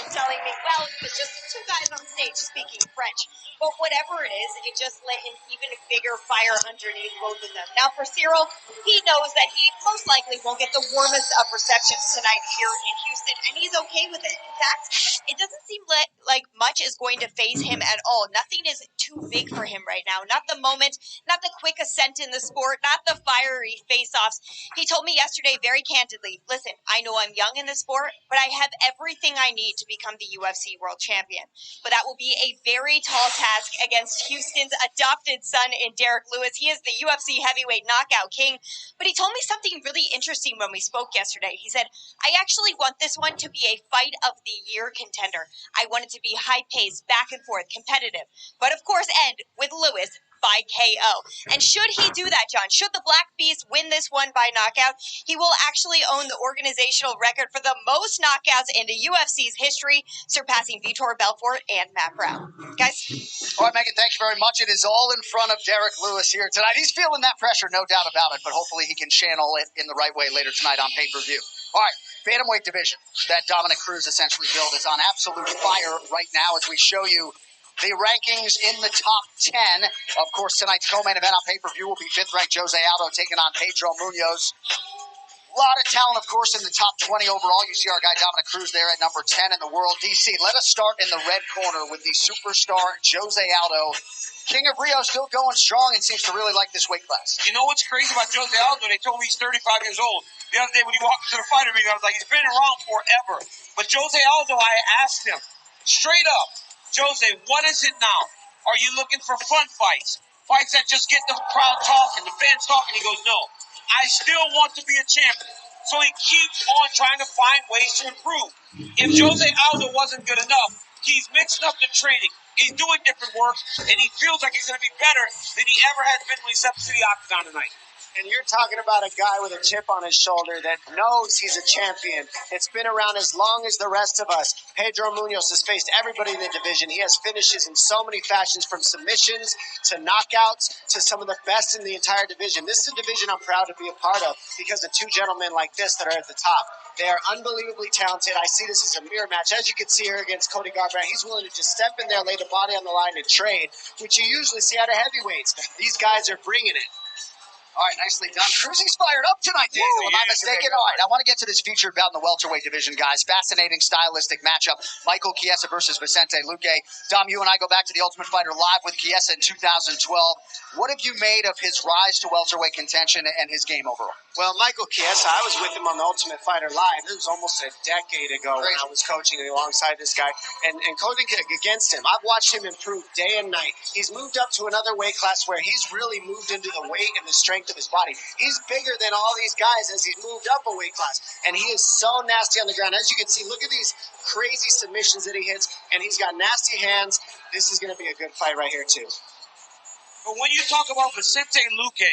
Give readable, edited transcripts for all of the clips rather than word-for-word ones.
Telling me, well, it's just two guys on stage speaking French. But whatever it is, it just lit an even bigger fire underneath both of them. Now, for Cyril, he knows that he most likely won't get the warmest of receptions tonight here in Houston, and he's okay with it. In fact, it doesn't seem like much is going to faze him at all. Nothing is too big for him right now. Not the moment, not the quick ascent in the sport, not the fiery face-offs. He told me yesterday very candidly, listen, I know I'm young in the sport, but I have everything I need to become the UFC world champion. But that will be a very tall task against Houston's adopted son in Derek Lewis. He is the UFC heavyweight knockout king. But he told me something really interesting when we spoke yesterday. He said, I actually want this one to be a fight of the year contender. I want it to be high-paced, back and forth, competitive. But of course end with Lewis by KO. And should he do that, John, should the Black Beast win this one by knockout, he will actually own the organizational record for the most knockouts in the UFC's history, surpassing Vitor Belfort and Matt Brown. Guys? All right, Megan, thank you very much. It is all in front of Derek Lewis here tonight. He's feeling that pressure, no doubt about it, but hopefully he can channel it in the right way later tonight on pay-per-view. All right, bantamweight division that Dominic Cruz essentially built is on absolute fire right now as we show you the rankings in the top 10. Of course, tonight's co-main event on pay-per-view will be 5th-ranked Jose Aldo taking on Pedro Munoz. A lot of talent, of course, in the top 20 overall. You see our guy Dominic Cruz there at number 10 in the world. DC, let us start in the red corner with the superstar Jose Aldo. King of Rio still going strong and seems to really like this weight class. You know what's crazy about Jose Aldo? They told me he's 35 years old. The other day when he walked into the fighter meeting, I was like, he's been around forever. But Jose Aldo, I asked him straight up, Jose, what is it now? Are you looking for fun fights? Fights that just get the crowd talking, the fans talking? He goes, no. I still want to be a champion. So he keeps on trying to find ways to improve. If Jose Aldo wasn't good enough, he's mixing up the training. He's doing different work, and he feels like he's going to be better than he ever has been when he stepped to the octagon tonight. And you're talking about a guy with a chip on his shoulder that knows he's a champion. It's been around as long as the rest of us. Pedro Munoz has faced everybody in the division. He has finishes in so many fashions, from submissions to knockouts to some of the best in the entire division. This is a division I'm proud to be a part of because of two gentlemen like this that are at the top. They are unbelievably talented. I see this as a mirror match. As you can see here against Cody Garbrandt, he's willing to just step in there, lay the body on the line, and trade, which you usually see out of heavyweights. These guys are bringing it. All right, nicely done. Cruz's fired up tonight, Daniel. Am I mistaken? All right, I want to get to this featured bout in the welterweight division, guys. Fascinating stylistic matchup. Michael Chiesa versus Vicente Luque. Dom, you and I go back to the Ultimate Fighter live with Chiesa in 2012. What have you made of his rise to welterweight contention and his game overall? Well, Michael Chiesa, I was with him on the Ultimate Fighter live. It was almost a decade ago when I was coaching alongside this guy and coaching against him. I've watched him improve day and night. He's moved up to another weight class where he's really moved into the weight and the strength of his body. He's bigger than all these guys as he's moved up a weight class, and he is so nasty on the ground. As you can see, look at these crazy submissions that he hits, and he's got nasty hands. This is going to be a good fight right here too. But when you talk about Vicente Luque,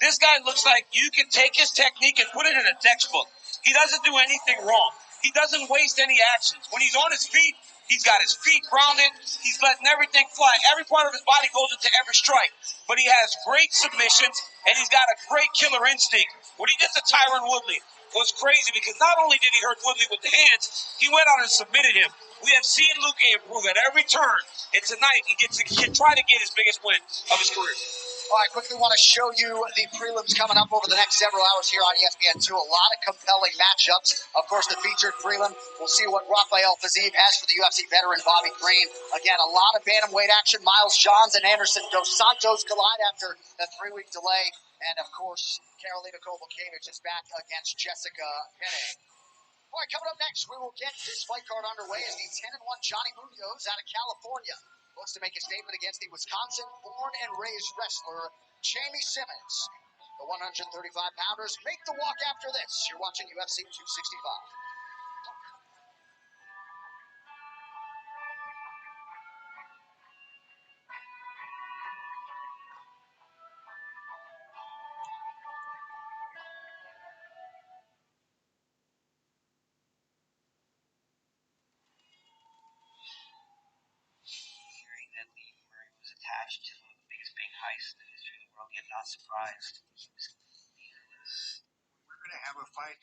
this guy looks like you can take his technique and put it in a textbook. He doesn't do anything wrong. He doesn't waste any actions. When he's on his feet, he's got his feet grounded. He's letting everything fly. Every part of his body goes into every strike. But he has great submissions, and he's got a great killer instinct. What he did to Tyron Woodley was crazy because not only did he hurt Woodley with the hands, he went out and submitted him. We have seen Luque improve at every turn, and tonight he can try to get his biggest win of his career. All right, quickly want to show you the prelims coming up over the next several hours here on ESPN2. A lot of compelling matchups. Of course, the featured prelim. We'll see what Rafael Fiziev has for the UFC veteran Bobby Green. Again, a lot of bantamweight action. Miles Johns and Anderson Dos Santos collide after a 3-week delay. And, of course, Karolina Kowalkiewicz is back against Jessica Gane. All right, coming up next, we will get this fight card underway as the 10-1 Johnny Munoz out of California looks to make a statement against the Wisconsin-born and raised wrestler Jamie Simmons. The 135-pounders make the walk after this. You're watching UFC 265. Hearing that Lee Murray was attached to one of the biggest bank heists in the history of the world, yet not surprised. He was fearless. We're going to have a fight.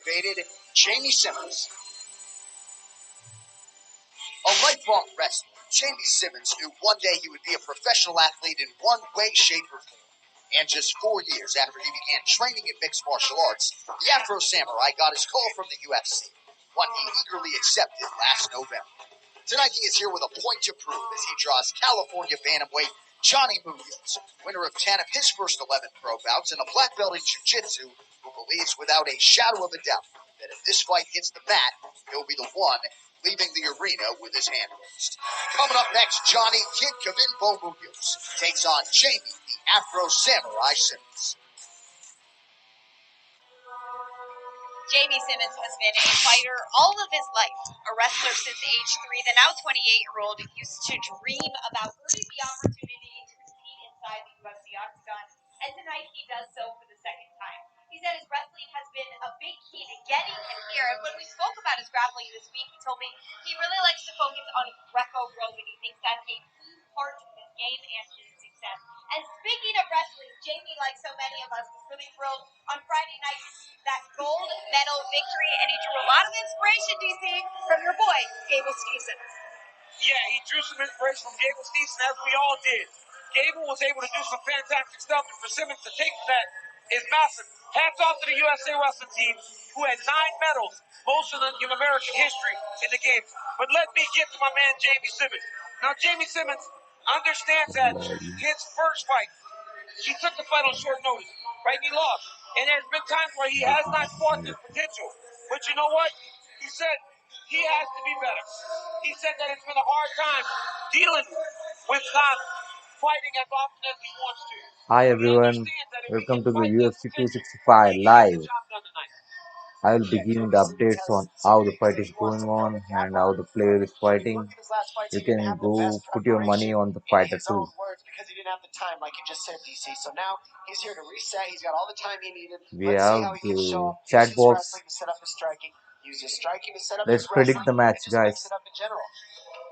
Faded Jamie Simmons. A lifelong wrestler, Jamie Simmons knew one day he would be a professional athlete in one way, shape, or form. And just 4 years after he began training in mixed martial arts, the Afro Samurai got his call from the UFC, one he eagerly accepted last November. Tonight he is here with a point to prove as he draws California bantamweight Johnny Munoz, winner of 10 of his first 11 pro bouts and a black belt in jiu-jitsu, who believes without a shadow of a doubt that if this fight hits the mat, he'll be the one leaving the arena with his hand raised. Coming up next, Johnny Kid Kavinpo Munoz takes on Jamie the Afro Samurai Simmons. Jamie Simmons has been a fighter all of his life, a wrestler since age 3. The now 28-year-old used to dream about earning the opportunity to compete inside the UFC octagon, and tonight he does so for the second time. He said his wrestling has been a big key to getting him here, and when we spoke about his grappling this week, he told me he really likes to focus on Greco-Roman. He thinks that's a key part of his game and his success. And speaking of wrestling, Jamie, like so many of us, was really thrilled on Friday night to see that gold medal victory, and he drew a lot of inspiration, DC, from your boy, Gable Stevenson. Yeah, he drew some inspiration from Gable Stevenson, as we all did. Gable was able to do some fantastic stuff, and for Simmons to take that is massive. Hats off to the USA wrestling team, who had 9 medals, most in American history in the game. But let me get to my man, Jamie Simmons. Now, Jamie Simmons understands that his first fight, he took the fight on short notice, right? He lost. And there's been times where he has not fought his potential. But you know what? He said he has to be better. He said that it's been a hard time dealing with not fighting as often as he wants to. Hi He everyone, understands that if he welcome can to the fight his UFC potential, 265 he can get the live. job done tonight. I will be Yeah, giving Jamie the Simmons updates has on some how the big fight things is he wants going to build on a gap and on. how the player is If you fighting. look at his last fights, You he didn't can have the go best put your money preparation on the in fighter his too. own words because he didn't have the time, like you just said, DC. So now he's here to reset. He's got all the time he needed. We Let's see have how he can show the up. Use chat his box. wrestling to set up his striking. Use his striking to set up his Let's predict wrestling. the match, And just mix guys. it up in general.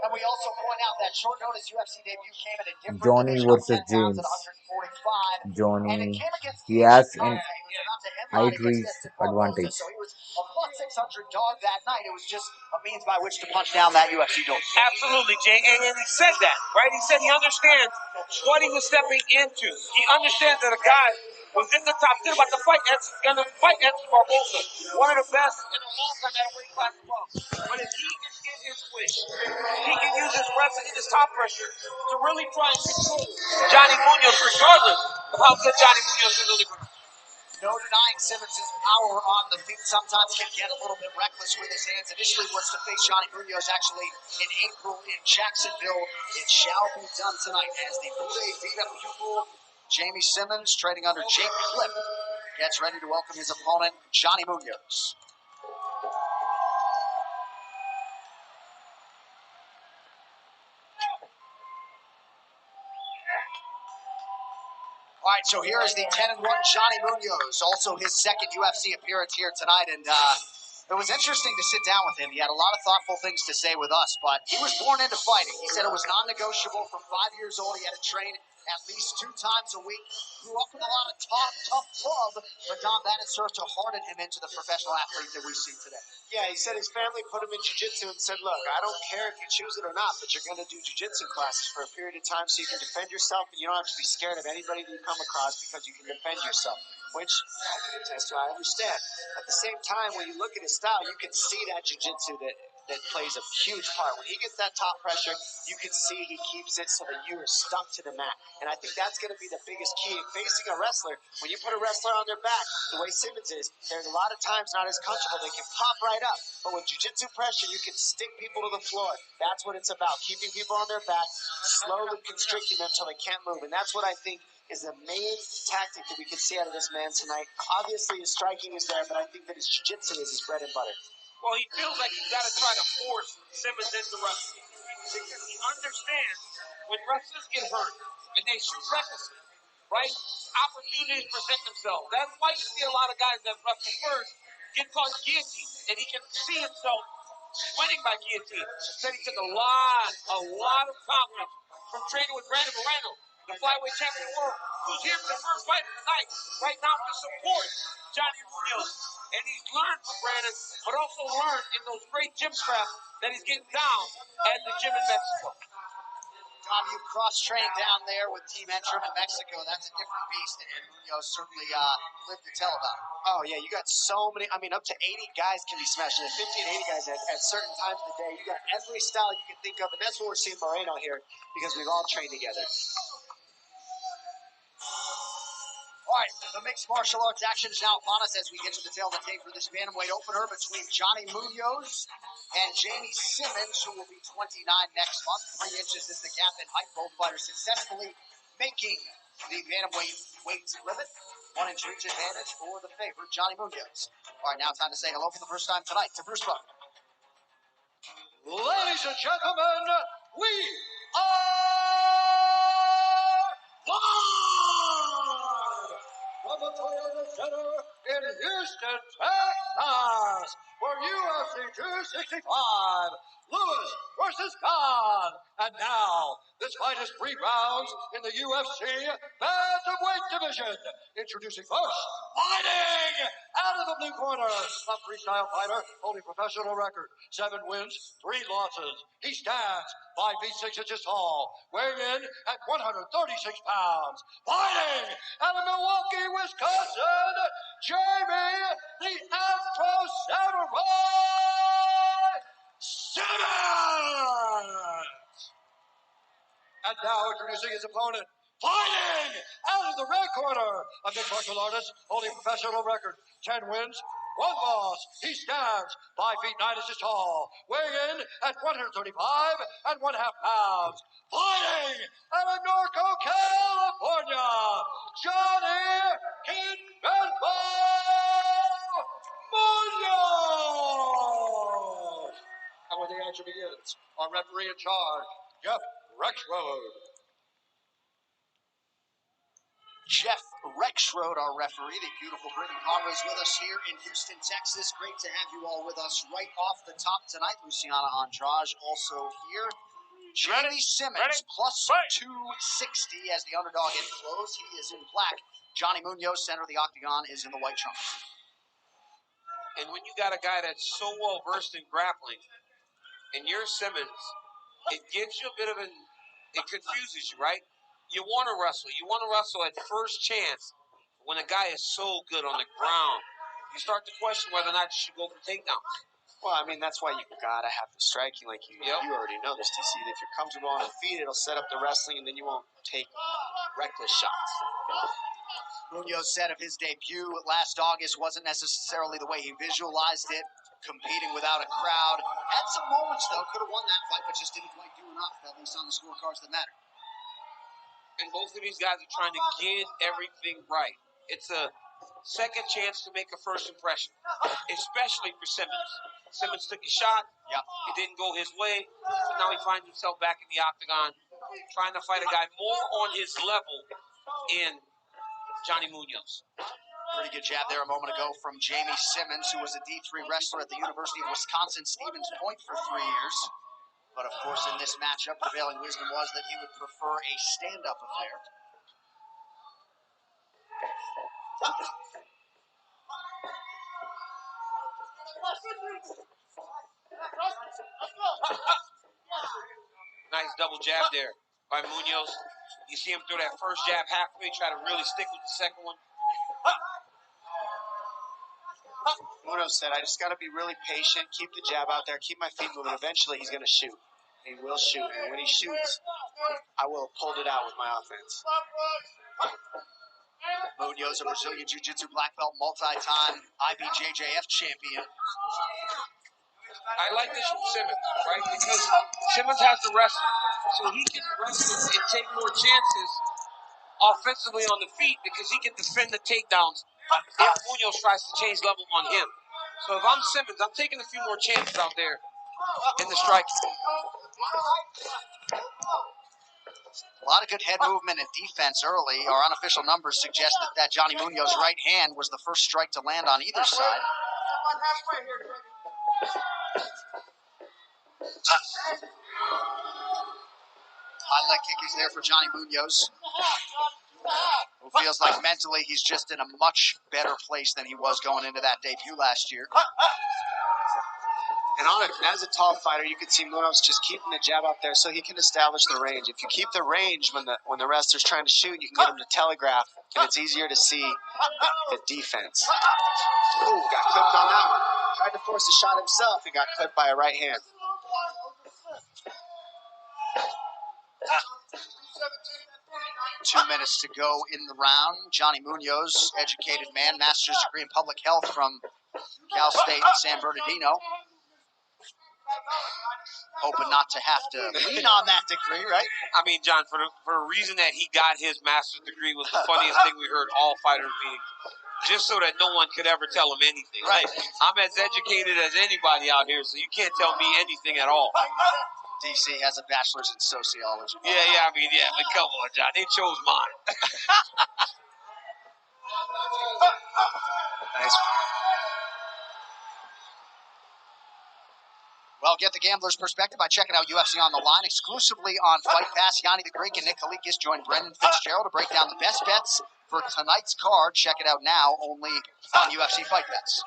And we also point out that short notice UFC debut came in a different Johnny division of versus 10 pounds at James. 145. And it Johnny, came against he Ancient has Dante, an who's about to headline height against reach Edson Barboza. advantage. So he was a plus 600 dog that night. It was just a means by which to punch down that UFC door. Absolutely, Jay. And he said that, right? He said he understands what he was stepping into. He understands that a guy was in the top 10 about to fight Edson Barboza, one of the best in a long time at a weight class above. But if he can get his wish, he can use his wrestling and his top pressure to really try and control Johnny Munoz, regardless of how good Johnny Munoz is on the ground. No denying Simmons' power on the feet. Sometimes can get a little bit reckless with his hands. Initially was to face Johnny Munoz actually in April in Jacksonville. It shall be done tonight as the Bude Vida pupil, Jamie Simmons, trading under Jake Cliff, gets ready to welcome his opponent, Johnny Munoz. All right, so here is the 10-1 Johnny Munoz, also his second UFC appearance here tonight, and it was interesting to sit down with him. He had a lot of thoughtful things to say with us, but he was born into fighting. He said it was non-negotiable. From 5 years old, he had to train at least 2 times a week. Grew up with a lot of tough love, but Don, that has served to harden him into the professional athlete that we see today. Yeah, he said his family put him in jiu-jitsu and said, look, I don't care if you choose it or not, but you're going to do jiu-jitsu classes for a period of time so you can defend yourself and you don't have to be scared of anybody that you come across because you can defend yourself, which I can attest to, I understand. At the same time, when you look at his style, you can see that jiu-jitsu that plays a huge part. When he gets that top pressure, you can see he keeps it so that you are stuck to the mat. And I think that's going to be the biggest key. Facing a wrestler, when you put a wrestler on their back, the way Simmons is, they're a lot of times not as comfortable. They can pop right up. But with jiu-jitsu pressure, you can stick people to the floor. That's what it's about, keeping people on their back, slowly constricting them until they can't move. And that's what I think is the main tactic that we can see out of this man tonight. Obviously, his striking is there, but I think that his jiu-jitsu is his bread and butter. Well, he feels like he's got to try to force Simmons into wrestling because he understands when wrestlers get hurt and they shoot recklessly, right? Opportunities present themselves. That's why you see a lot of guys that wrestle first get caught in guillotine, and he can see himself winning by guillotine. Said he took a lot of confidence from training with Brandon Moreno, the flyweight champion of the world, who's here for the first fight of the night, right now to support Johnny Munoz. And he's learned from Brandon, but also learned in those great gym scraps that he's getting down at the gym in Mexico. Tom, you cross-trained down there with Team Entrum in Mexico. That's a different beast, and Munoz certainly lived to tell about it. Oh, yeah, you got so many. I mean, up to 80 guys can be smashed. And 50 and 80 guys at certain times of the day. You got every style you can think of, and that's what we're seeing Moreno here because we've all trained together. All All right, the mixed martial arts action is now upon us as we get to the tail of the tape for this bantamweight opener between Johnny Munoz and Jamie Simmons, who will be 29 next month. 3 inches is the gap in height. Both fighters successfully making the bantamweight weight limit. 1 inch reach advantage for the favorite, Johnny Munoz. All right, now time to say hello for the first time tonight to Bruce Buffer. Ladies and gentlemen, we are live from the Toyota Center in Houston, Texas, for UFC 265, Lewis versus Gane. And now, this fight is 3 rounds in the UFC bantamweight division. Introducing first, fighting out of the blue corner, a freestyle fighter holding professional record, 7 wins, 3 losses. He stands 5 feet 6 inches tall, weighing in at 136 pounds. Fighting out of Milwaukee, Wisconsin, Jamie the Afro Samurai Simmons. And now introducing his opponent, fighting out of the red corner, a mixed martial artist holding a professional record, 10 wins, 1 loss. He stands 5 feet 9 inches tall, weighing in at 135 and 1/2 pounds. Fighting out of Norco, California, Johnny Kid Munoz. And when the action begins, our referee in charge, Jeff Rexroad. Jeff Rexroad, our referee, the beautiful Brittany Palmer is with us here in Houston, Texas. Great to have you all with us right off the top tonight. Luciana Andrade also here. Jamie Simmons plus 260 as the underdog in close. He is in black. Johnny Munoz, center of the octagon, is in the white trunks. And when you got a guy that's so well versed in grappling, and you're Simmons, it gives you a bit of it confuses you, right? You want to wrestle. You want to wrestle at first chance. When a guy is so good on the ground, you start to question whether or not you should go for takedowns. Well, I mean, that's why you gotta have the striking, like you already know this, DC. If you're comfortable on the feet, it'll set up the wrestling, and then you won't take reckless shots. Munoz said of his debut last August wasn't necessarily the way he visualized it, competing without a crowd. Had some moments, though, could have won that fight, but just didn't quite do enough, at least on the scorecards that matter. And both of these guys are trying to get everything right. It's a second chance to make a first impression, especially for Simmons. Simmons took a shot. Yeah. It didn't go his way. But now he finds himself back in the octagon, trying to fight a guy more on his level in Johnny Munoz. Pretty good jab there a moment ago from Jamie Simmons, who was a D3 wrestler at the University of Wisconsin-Stevens Point for 3 years. But, of course, in this matchup, prevailing wisdom was that he would prefer a stand-up affair. Nice double jab there by Munoz. You see him throw that first jab halfway, try to really stick with the second one. Munoz said, I just got to be really patient, keep the jab out there, keep my feet moving. Eventually, he's going to shoot. He will shoot. And when he shoots, I will hold it out with my offense. Munoz, a Brazilian Jiu-Jitsu black belt, multi-time IBJJF champion. I like this from Simmons, right? Because Simmons has to wrestle. So he can wrestle and take more chances offensively on the feet because he can defend the takedowns if Munoz tries to change level on him. So if I'm Simmons, I'm taking a few more chances out there in the strike. A lot of good head movement and defense early. Our unofficial numbers suggest that Johnny Munoz's right hand was the first strike to land on either side. High leg kick is there for Johnny Munoz, who feels like mentally he's just in a much better place than he was going into that debut last year. And as a tall fighter, you can see Munoz just keeping the jab out there so he can establish the range. If you keep the range when the wrestler's trying to shoot, you can get him to telegraph, and it's easier to see the defense. Ooh, got clipped on that one. Tried to force a shot himself and got clipped by a right hand. 2 minutes to go in the round. Johnny Munoz, educated man, master's degree in public health from Cal State San Bernardino. Hoping not to have to lean on that degree, right? I mean, John, for a reason that he got his master's degree was the funniest thing we heard all fighters meetings. Just so that no one could ever tell him anything. Right. Like, I'm as educated as anybody out here, so you can't tell me anything at all. DC has a bachelor's in sociology. Yeah, but come on, John. They chose mine. Nice. Well, get the gambler's perspective by checking out UFC on the Line exclusively on Fight Pass. Yanni the Greek and Nick Kalikas join Brendan Fitzgerald to break down the best bets for tonight's card. Check it out now only on UFC Fight Pass.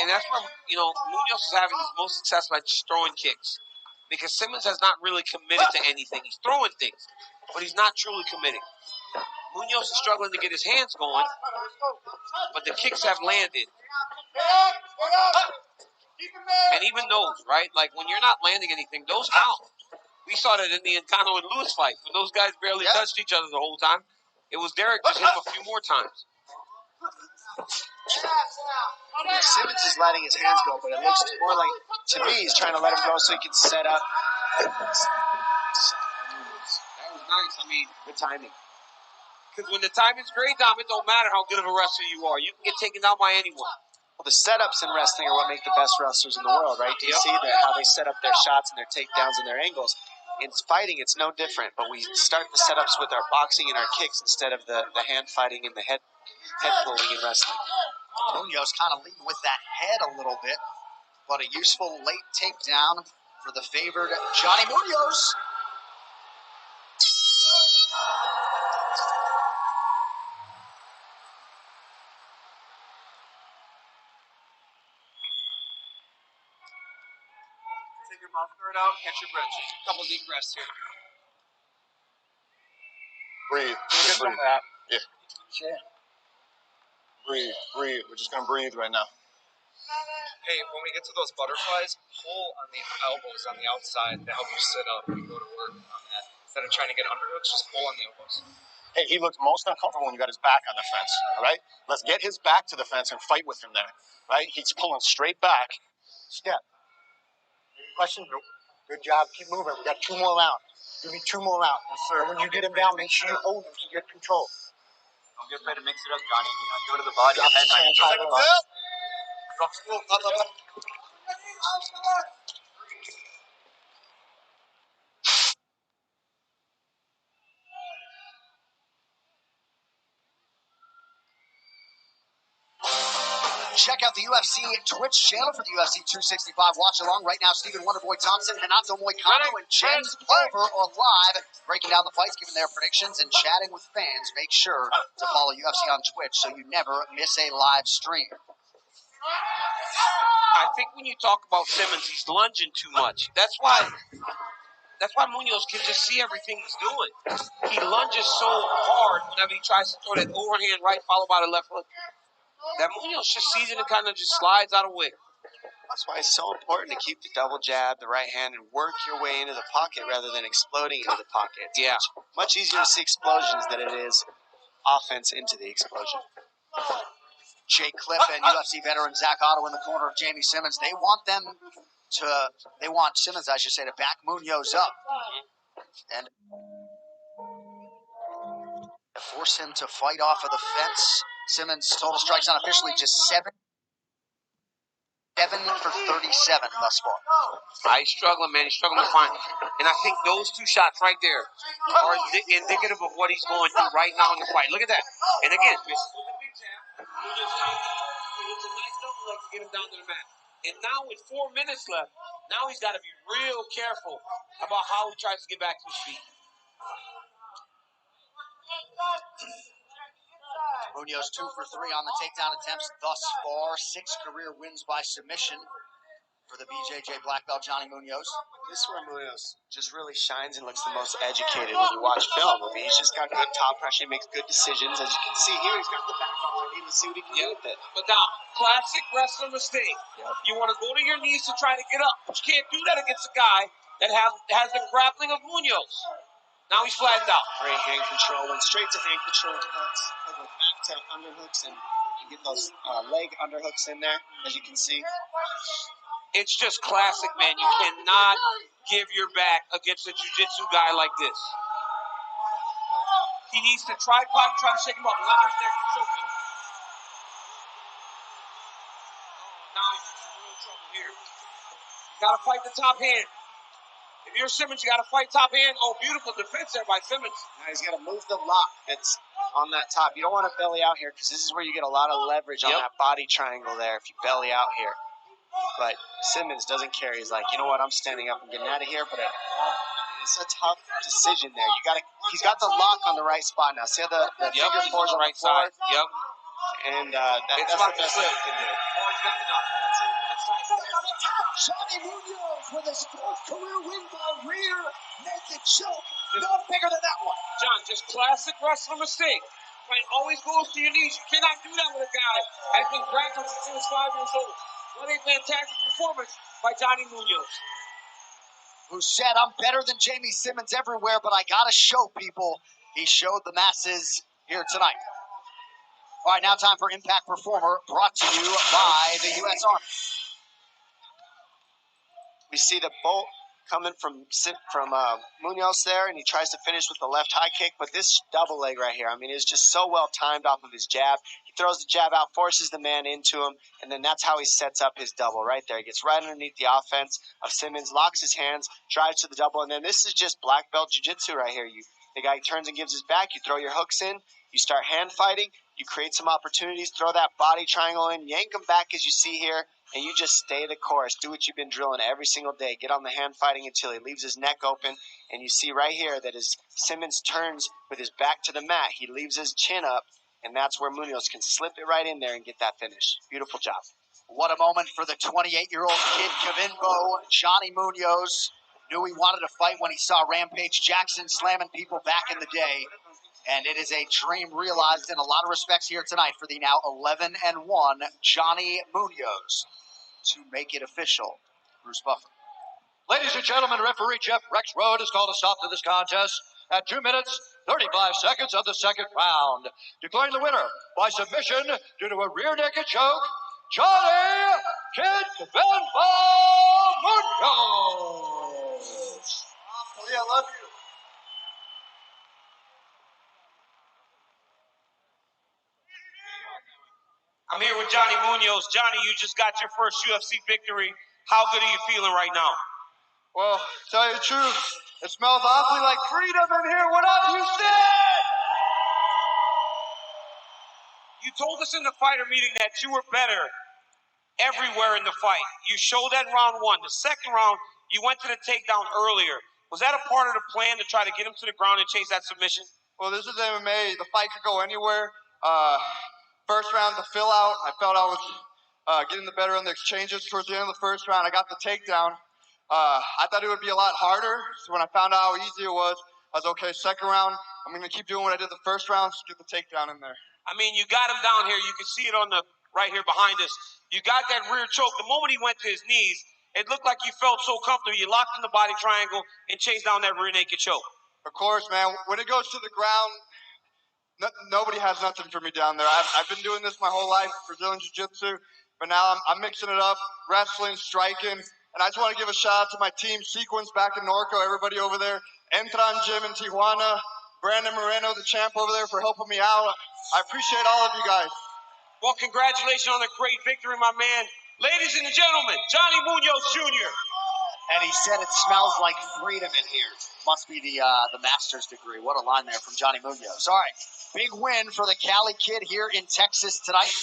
And that's where, Munoz is having his most success by just throwing kicks. Because Simmons has not really committed to anything. He's throwing things, but he's not truly committing. Munoz is struggling to get his hands going, but the kicks have landed. And even those, right? Like, when you're not landing anything, those count. We saw that in the Encano and Lewis fight. When those guys barely touched each other the whole time, it was Derek just hit him a few more times. Simmons is letting his hands go, but it looks more like, to me, he's trying to let him go so he can set up. That was nice. I mean, Good timing. because when the timing's great, Dom, it don't matter how good of a wrestler you are. You can get taken down by anyone. Well, the setups in wrestling are what make the best wrestlers in the world, right? Do you see how they set up their shots and their takedowns and their angles? In fighting, it's no different, but we start the setups with our boxing and our kicks instead of the hand fighting and the head pulling in wrestling. Munoz kind of leading with that head a little bit, but a useful late takedown for the favored Johnny Munoz. Take your mouth guard out, catch your breath. Just a couple deep breaths here. Breathe. Just breathe. Yeah. Sure. Breathe. We're just gonna breathe right now. Hey, when we get to those butterflies, pull on the elbows on the outside to help you sit up and go to work on that. Instead of trying to get underhooks, just pull on the elbows. Hey, he looked most uncomfortable when you got his back on the fence. All right, let's get his back to the fence and fight with him there. Right, he's pulling straight back. Step. Question. Good job. Keep moving. We got 2 more rounds. Give me 2 more rounds. Yes, sir. And when you get him down, make sure you hold him to get control. Don't get ready to mix it up, Johnny. Go to the body. Drop his hands high and low. Check out the UFC Twitch channel for the UFC 265 watch along. Right now, Stephen Wonderboy Thompson, Renato Moicano, and Jens Pulver are live, breaking down the fights, giving their predictions, and chatting with fans. Make sure to follow UFC on Twitch so you never miss a live stream. I think when you talk about Simmons, he's lunging too much. That's why Munoz can just see everything he's doing. He lunges so hard whenever he tries to throw that overhand right followed by the left hook. That Munoz just sees it and kind of just slides out of the way. That's why it's so important to keep the double jab, the right hand, and work your way into the pocket rather than exploding into the pocket. It's much easier to see explosions than it is offense into the explosion. Jake Cliff and UFC veteran Zach Otto in the corner of Jamie Simmons. They want Simmons, I should say, to back Munoz up and force him to fight off of the fence. Simmons' total strikes unofficially just 7 for 37 thus far. He's struggling, man. He's struggling to find. And I think those 2 shots right there are indicative of what he's going through right now in the fight. Look at that. And again, this is with the big jab. It's a nice double leg to get him down to the mat. And now with 4 minutes left, now he's got to be real careful about how he tries to get back to his feet. Munoz 2 for 3 on the takedown attempts thus far. 6 career wins by submission for the BJJ black belt Johnny Munoz. This is where Munoz just really shines and looks the most educated when you watch film. I mean, he's just got good top pressure. He makes good decisions. As you can see here, he's got the back already. Let's see what he can do with it. But now, classic wrestler mistake. You want to go to your knees to try to get up. But you can't do that against a guy that has the grappling of Munoz. Now he's flattened out. Great hand control. Went straight to hand control hooks. He'll go back to underhooks and get those leg underhooks in there, as you can see. It's just classic, man. You cannot give your back against a jiu-jitsu guy like this. He needs to try to shake him up. Leonard's there to choke him. Now he's in some real trouble here. You got to fight the top hand. If you're Simmons, you got to fight top hand. Oh, beautiful defense there by Simmons. Now he's got to move the lock that's on that top. You don't want to belly out here because this is where you get a lot of leverage on that body triangle there if you belly out here. But Simmons doesn't care. He's like, you know what? I'm standing up and getting out of here. But it's a tough decision there. He's got the lock on the right spot now. See how the figure four's on the right side? Yep. And that's the best thing he can do. Johnny Munoz with his fourth career win by rear naked choke. No bigger than that one. John, just classic wrestler mistake. Fight always goes to your knees. You cannot do that with a guy that's been grappling since he was 5 years old. What a fantastic performance by Johnny Munoz. Who said, I'm better than Jamie Simmons everywhere, but I got to show people. He showed the masses here tonight. All right, now time for Impact Performer, brought to you by the U.S. Army. We see the bolt coming from Munoz there, and he tries to finish with the left high kick, but this double leg right here, I mean, it's just so well timed off of his jab. He throws the jab out, forces the man into him, and then that's how he sets up his double right there. He gets right underneath the offense of Simmons, locks his hands, drives to the double, and then this is just black belt jiu-jitsu right here. The guy turns and gives his back, you throw your hooks in, you start hand fighting, you create some opportunities, throw that body triangle in, yank him back as you see here, and you just stay the course. Do what you've been drilling every single day. Get on the hand fighting until he leaves his neck open. And you see right here that as Simmons turns with his back to the mat, he leaves his chin up, and that's where Munoz can slip it right in there and get that finish. Beautiful job. What a moment for the 28-year-old kid, Kavinbo. Johnny Munoz knew he wanted to fight when he saw Rampage Jackson slamming people back in the day. And it is a dream realized in a lot of respects here tonight for the now 11-1 Johnny Munoz. To make it official, Bruce Buffer. Ladies and gentlemen, referee Jeff Rexroad has called a stop to this contest at 2 minutes, 35 seconds of the second round. Declaring the winner by submission due to a rear naked choke, Johnny Kid Kavinbo Munoz. I love you. I'm here with Johnny Munoz. Johnny, you just got your first UFC victory. How good are you feeling right now? Well, to tell you the truth, it smells awfully like freedom in here. What up, Houston? You told us in the fighter meeting that you were better everywhere in the fight. You showed that in round 1. The second round, you went to the takedown earlier. Was that a part of the plan to try to get him to the ground and chase that submission? Well, this is MMA. The fight could go anywhere. First round, the fill out, I felt I was getting the better in the exchanges towards the end of the first round. I got the takedown. I thought it would be a lot harder. So when I found out how easy it was, I was okay. Second round, I'm going to keep doing what I did the first round, just get the takedown in there. I mean, you got him down here. You can see it on the right here behind us. You got that rear choke. The moment he went to his knees, it looked like you felt so comfortable. You locked in the body triangle and chased down that rear naked choke. Of course, man. When it goes to the ground, nobody has nothing for me down there. I've been doing this my whole life, Brazilian Jiu-Jitsu, but now I'm mixing it up, wrestling, striking, and I just want to give a shout out to my team, Sequence back in Norco, everybody over there, Entran Gym in Tijuana, Brandon Moreno, the champ over there, for helping me out. I appreciate all of you guys. Well, congratulations on a great victory, my man. Ladies and gentlemen, Johnny Munoz Jr. And he said it smells like freedom in here. Must be the master's degree. What a line there from Johnny Munoz. All right, big win for the Cali kid here in Texas tonight.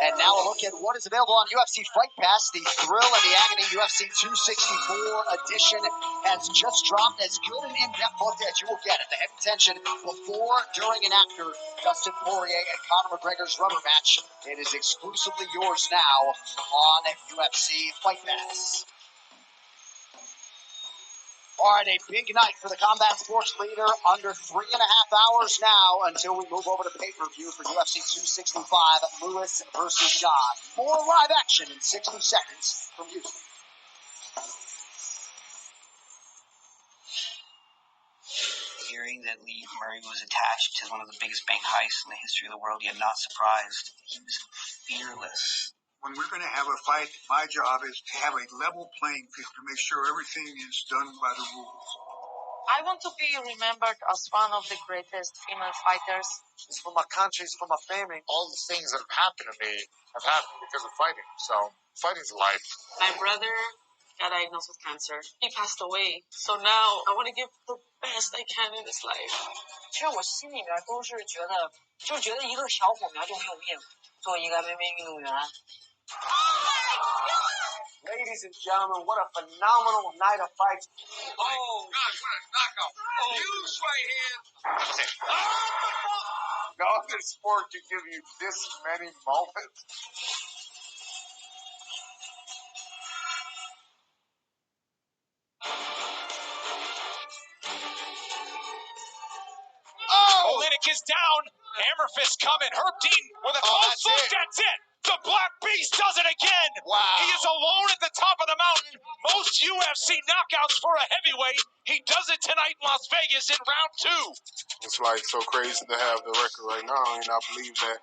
And now a look at what is available on UFC Fight Pass. The Thrill and the Agony UFC 264 edition has just dropped. As good an in-depth look as you will get at the heavy tension before, during, and after Dustin Poirier and Conor McGregor's rubber match. It is exclusively yours now on UFC Fight Pass. All right, a big night for the combat sports leader. Under 3.5 hours now until we move over to pay-per-view for UFC 265, Lewis versus Gane. More live action in 60 seconds from Houston. Here hearing that Lee Murray was attached to one of the biggest bank heists in the history of the world, yet not surprised. He was fearless. When we're going to have a fight, my job is to have a level playing field to make sure everything is done by the rules. I want to be remembered as one of the greatest female fighters. It's for my country, it's for my family. All the things that have happened to me have happened because of fighting. So fighting's life. My brother got diagnosed with cancer. He passed away. So now I want to give the best I can in his life. 其实我心里面都是觉得，就觉得一个小火苗就没有灭。作为一个MMA运动员。Ladies and gentlemen, what a phenomenal night of fights. Oh, God, what a knockout. Huge right hand. No other sport can give you this many moments. Oh! Olynyk is down. Hammer fist coming. Herb Dean with a close look. That's it. The Black Beast does it again. Wow. He is alone at the top of the mountain. Most UFC knockouts for a heavyweight. He does it tonight in Las Vegas in round 2. It's like so crazy to have the record right now, and I believe that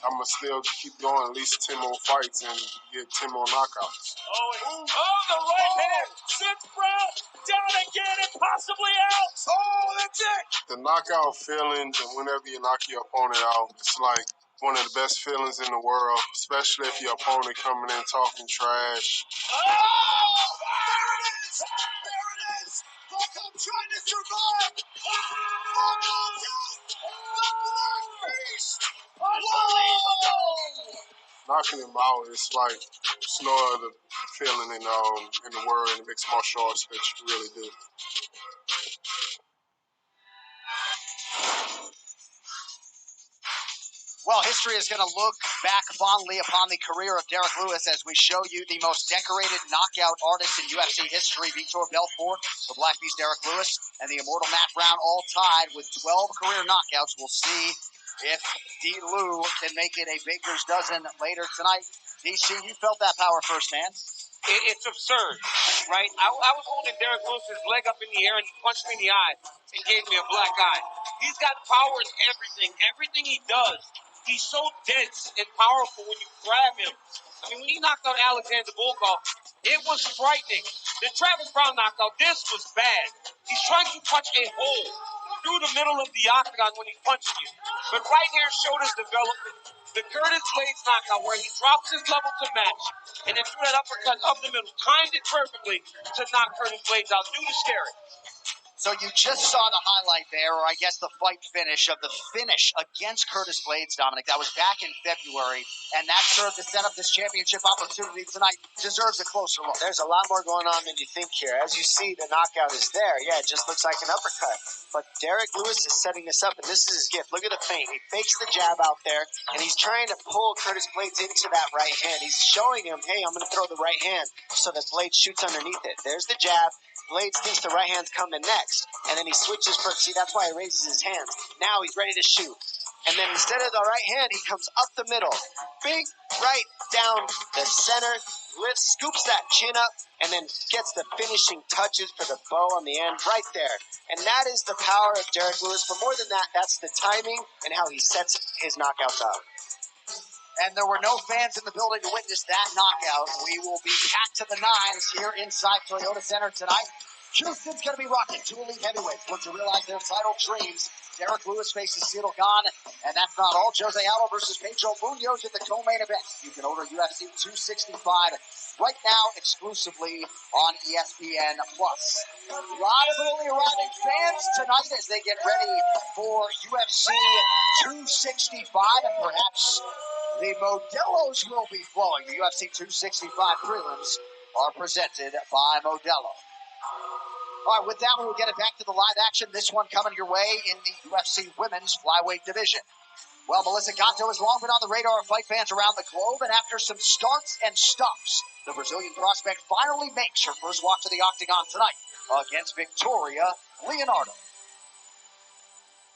I'm going to still keep going at least 10 more fights and get 10 more knockouts. Oh, the right hand sends Brown down again and possibly out. Oh, that's it. The knockout feeling, whenever you knock your opponent out, it's like one of the best feelings in the world, especially if your opponent coming in talking trash. Oh, there it is. There it is. Holcomb trying to survive. Holcomb down. The Black Beast. Whoa. Knocking him out is like it's no other feeling in the world in mixed martial arts that you really do. Well, history is going to look back fondly upon the career of Derek Lewis as we show you the most decorated knockout artist in UFC history, Vitor Belfort, the Black Beast Derek Lewis, and the immortal Matt Brown, all tied with 12 career knockouts. We'll see if D. Lou can make it a baker's dozen later tonight. DC, you felt that power firsthand. It's absurd, right? I was holding Derek Lewis's leg up in the air and he punched me in the eye and gave me a black eye. He's got power in everything. Everything he does. He's so dense and powerful when you grab him. I mean, when he knocked out Alexander Volkov, it was frightening. The Travis Brown knockout, this was bad. He's trying to punch a hole through the middle of the octagon when he's punching you. But right here showed his development. The Curtis Blades knockout where he drops his level to match and then threw that uppercut up the middle, timed it perfectly to knock Curtis Blades out. Dude is scary. So you just saw the highlight there, or I guess the fight finish of the finish against Curtis Blades, Dominic. That was back in February, and that served to set up this championship opportunity tonight. Deserves a closer look. There's a lot more going on than you think here. As you see, the knockout is there. Yeah, it just looks like an uppercut. But Derek Lewis is setting this up, and this is his gift. Look at the feint. He fakes the jab out there, and he's trying to pull Curtis Blades into that right hand. He's showing him, hey, I'm going to throw the right hand so that Blades shoots underneath it. There's the jab. Blades thinks the right hand's coming next, and then he switches for, see, that's why he raises his hands. Now he's ready to shoot. And then instead of the right hand, he comes up the middle. Big right down the center, lifts, scoops that chin up, and then gets the finishing touches for the bow on the end right there. And that is the power of Derek Lewis. But more than that, that's the timing and how he sets his knockouts up. And there were no fans in the building to witness that knockout. We will be packed to the nines here inside Toyota Center tonight. Houston's going to be rocking two elite heavyweights. Look to realize their title dreams. Derek Lewis faces Cyril Gane, and that's not all. Jose Aldo versus Pedro Munoz at the co-main event. You can order UFC 265 right now exclusively on ESPN+. A lot of early arriving fans tonight as they get ready for UFC 265, and perhaps the Modelo's will be flowing. The UFC 265 prelims are presented by Modelo. All right, with that, we will get it back to the live action. This one coming your way in the UFC women's flyweight division. Well, Melissa Gatto has long been on the radar of fight fans around the globe, and after some starts and stops, the Brazilian prospect finally makes her first walk to the octagon tonight against Victoria Leonardo.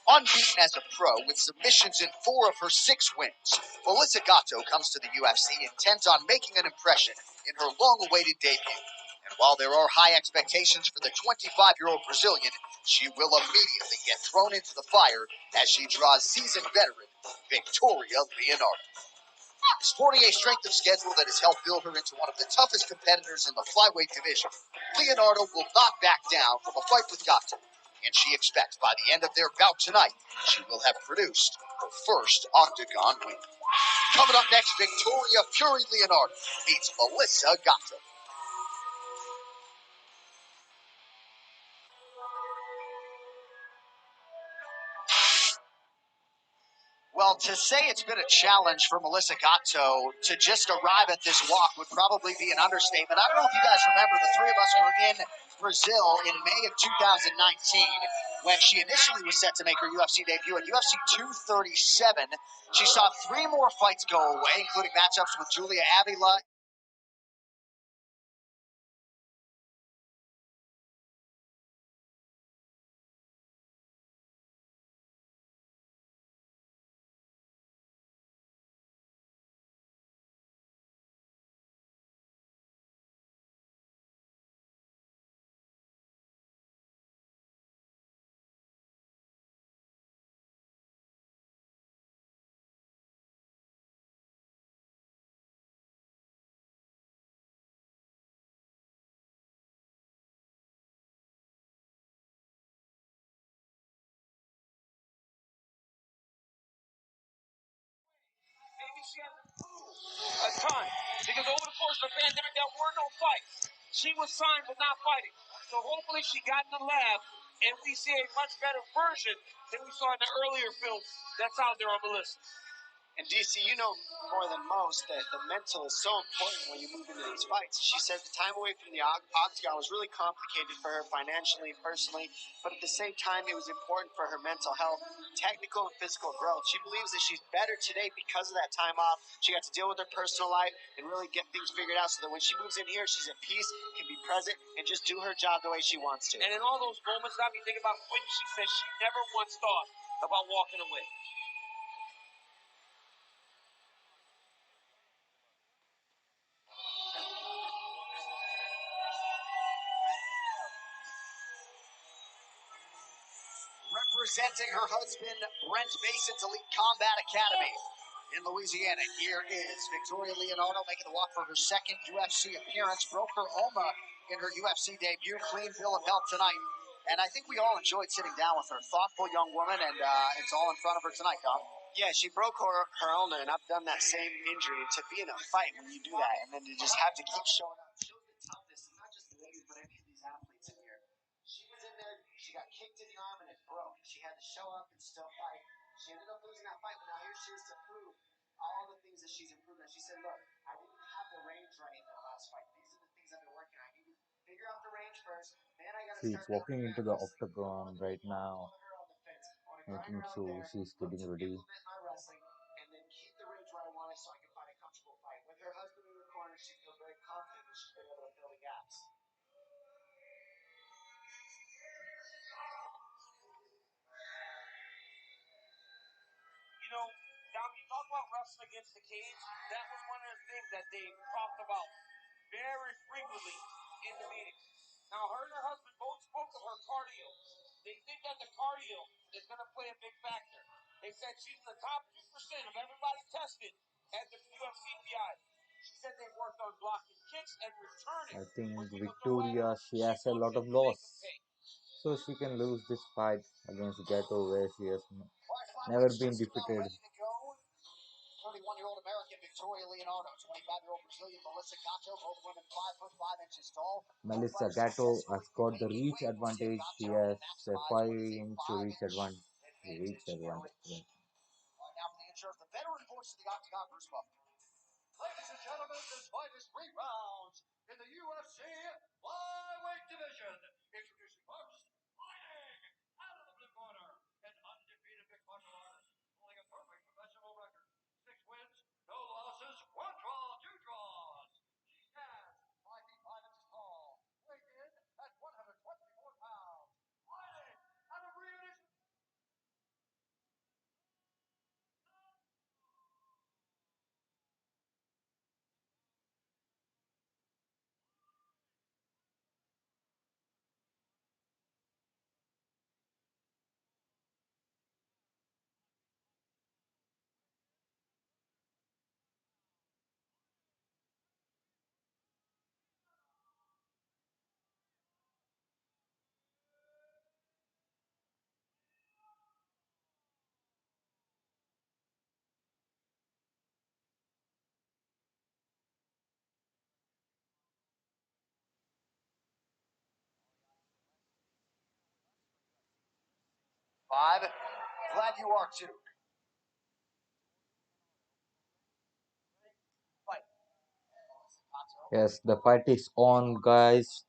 Unbeaten as a pro with submissions in 4 of her 6 wins, Melissa Gatto comes to the UFC intent on making an impression in her long-awaited debut. And while there are high expectations for the 25-year-old Brazilian, she will immediately get thrown into the fire as she draws seasoned veteran Victoria Leonardo. Sporting a strength of schedule that has helped build her into one of the toughest competitors in the flyweight division, Leonardo will not back down from a fight with Gato, and she expects by the end of their bout tonight, she will have produced her first octagon win. Coming up next, Victoria Fury Leonardo meets Melissa Gato. Well, to say it's been a challenge for Melissa Gatto to just arrive at this walk would probably be an understatement. I don't know if you guys remember, the three of us were in Brazil in May of 2019 when she initially was set to make her UFC debut at UFC 237. She saw 3 more fights go away, including matchups with Julia Avila. Maybe she has improved a ton because over the course of the pandemic, there were no fights. She was signed but not fighting. So hopefully she got in the lab and we see a much better version than we saw in the earlier films that's out there on the list. And DC, you know more than most that the mental is so important when you move into these fights. She says the time away from the octagon was really complicated for her financially, personally, but at the same time, it was important for her mental health, technical and physical growth. She believes that she's better today because of that time off. She got to deal with her personal life and really get things figured out so that when she moves in here, she's at peace, can be present, and just do her job the way she wants to. And in all those moments, got me thinking about when she says she never once thought about walking away. Representing her husband, Brent Mason's Elite Combat Academy in Louisiana, here is Victoria Leonardo making the walk for her second UFC appearance. Broke her OMA in her UFC debut. Clean bill of health tonight. And I think we all enjoyed sitting down with her. Thoughtful young woman, and it's all in front of her tonight, Dom. Yeah, she broke her ulna, and I've done that same injury. To be in a fight when you do that, and then to just have to keep showing up, shows the toughness, not just the ladies, but any of these athletes in here. She was in there, she got kicked in the arm, and it broke. She had to show up and still fight. She ended up losing that fight, but now here she is to prove all the things that she's improved on. She said, look, I didn't have the range right in that last fight. These are the things I've been working on. I need to figure out the range first, then I got to She's start walking into the octagon right now, making sure she's getting ready. my wrestling and then keep the range where I want it so I can find a comfortable fight. With her husband in the corner, she feels very confident that she's been able to fill the gaps. You know, Dom, you talk about wrestling against the cage. That was one of the things that they talked about very frequently in the meetings. Now, her and her husband both spoke of her cardio. They think that the cardio is going to play a big factor. They said she's in the top 2% of everybody tested at the UFC PI. She said they've worked on blocking kicks and returning. I think Victoria, she has a lot of loss, so she can lose this fight against Gato, where she has never been defeated. 31-year-old American Victoria Leonardo, 25-year-old Brazilian Melissa Gatto, both women 5'5" tall. Melissa Gato has got the reach advantage. She has a 5-inch reach advantage. Now for the insurance, the veteran voice of the Octagon, Bruce Buffer. Ladies and gentlemen, this fight is 3 rounds in the UFC flyweight division. Introducing first, fighting out of the blue corner, an undefeated mixed martial artist, holding a perfect professional record. 6 wins, no losses, 1 draw, 2 draws. She stands 5 feet 5 inches tall, weighed in at 124 pounds. Fighting out of Rio de 5. Glad you are too. Yes, the fight is on, guys.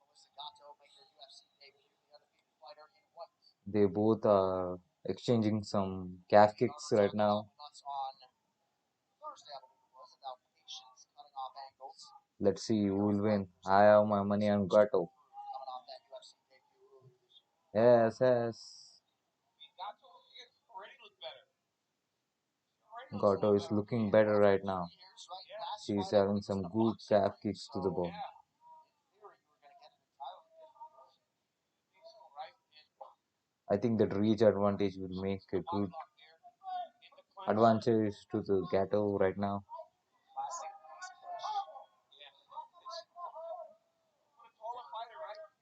They both are exchanging some calf kicks right now. Let's see who will win. I have my money on Gato. Yes, yes. Gato is looking better right now. She's having some good calf kicks to the bone. I think that reach advantage will make a good advantage to the Gato right now.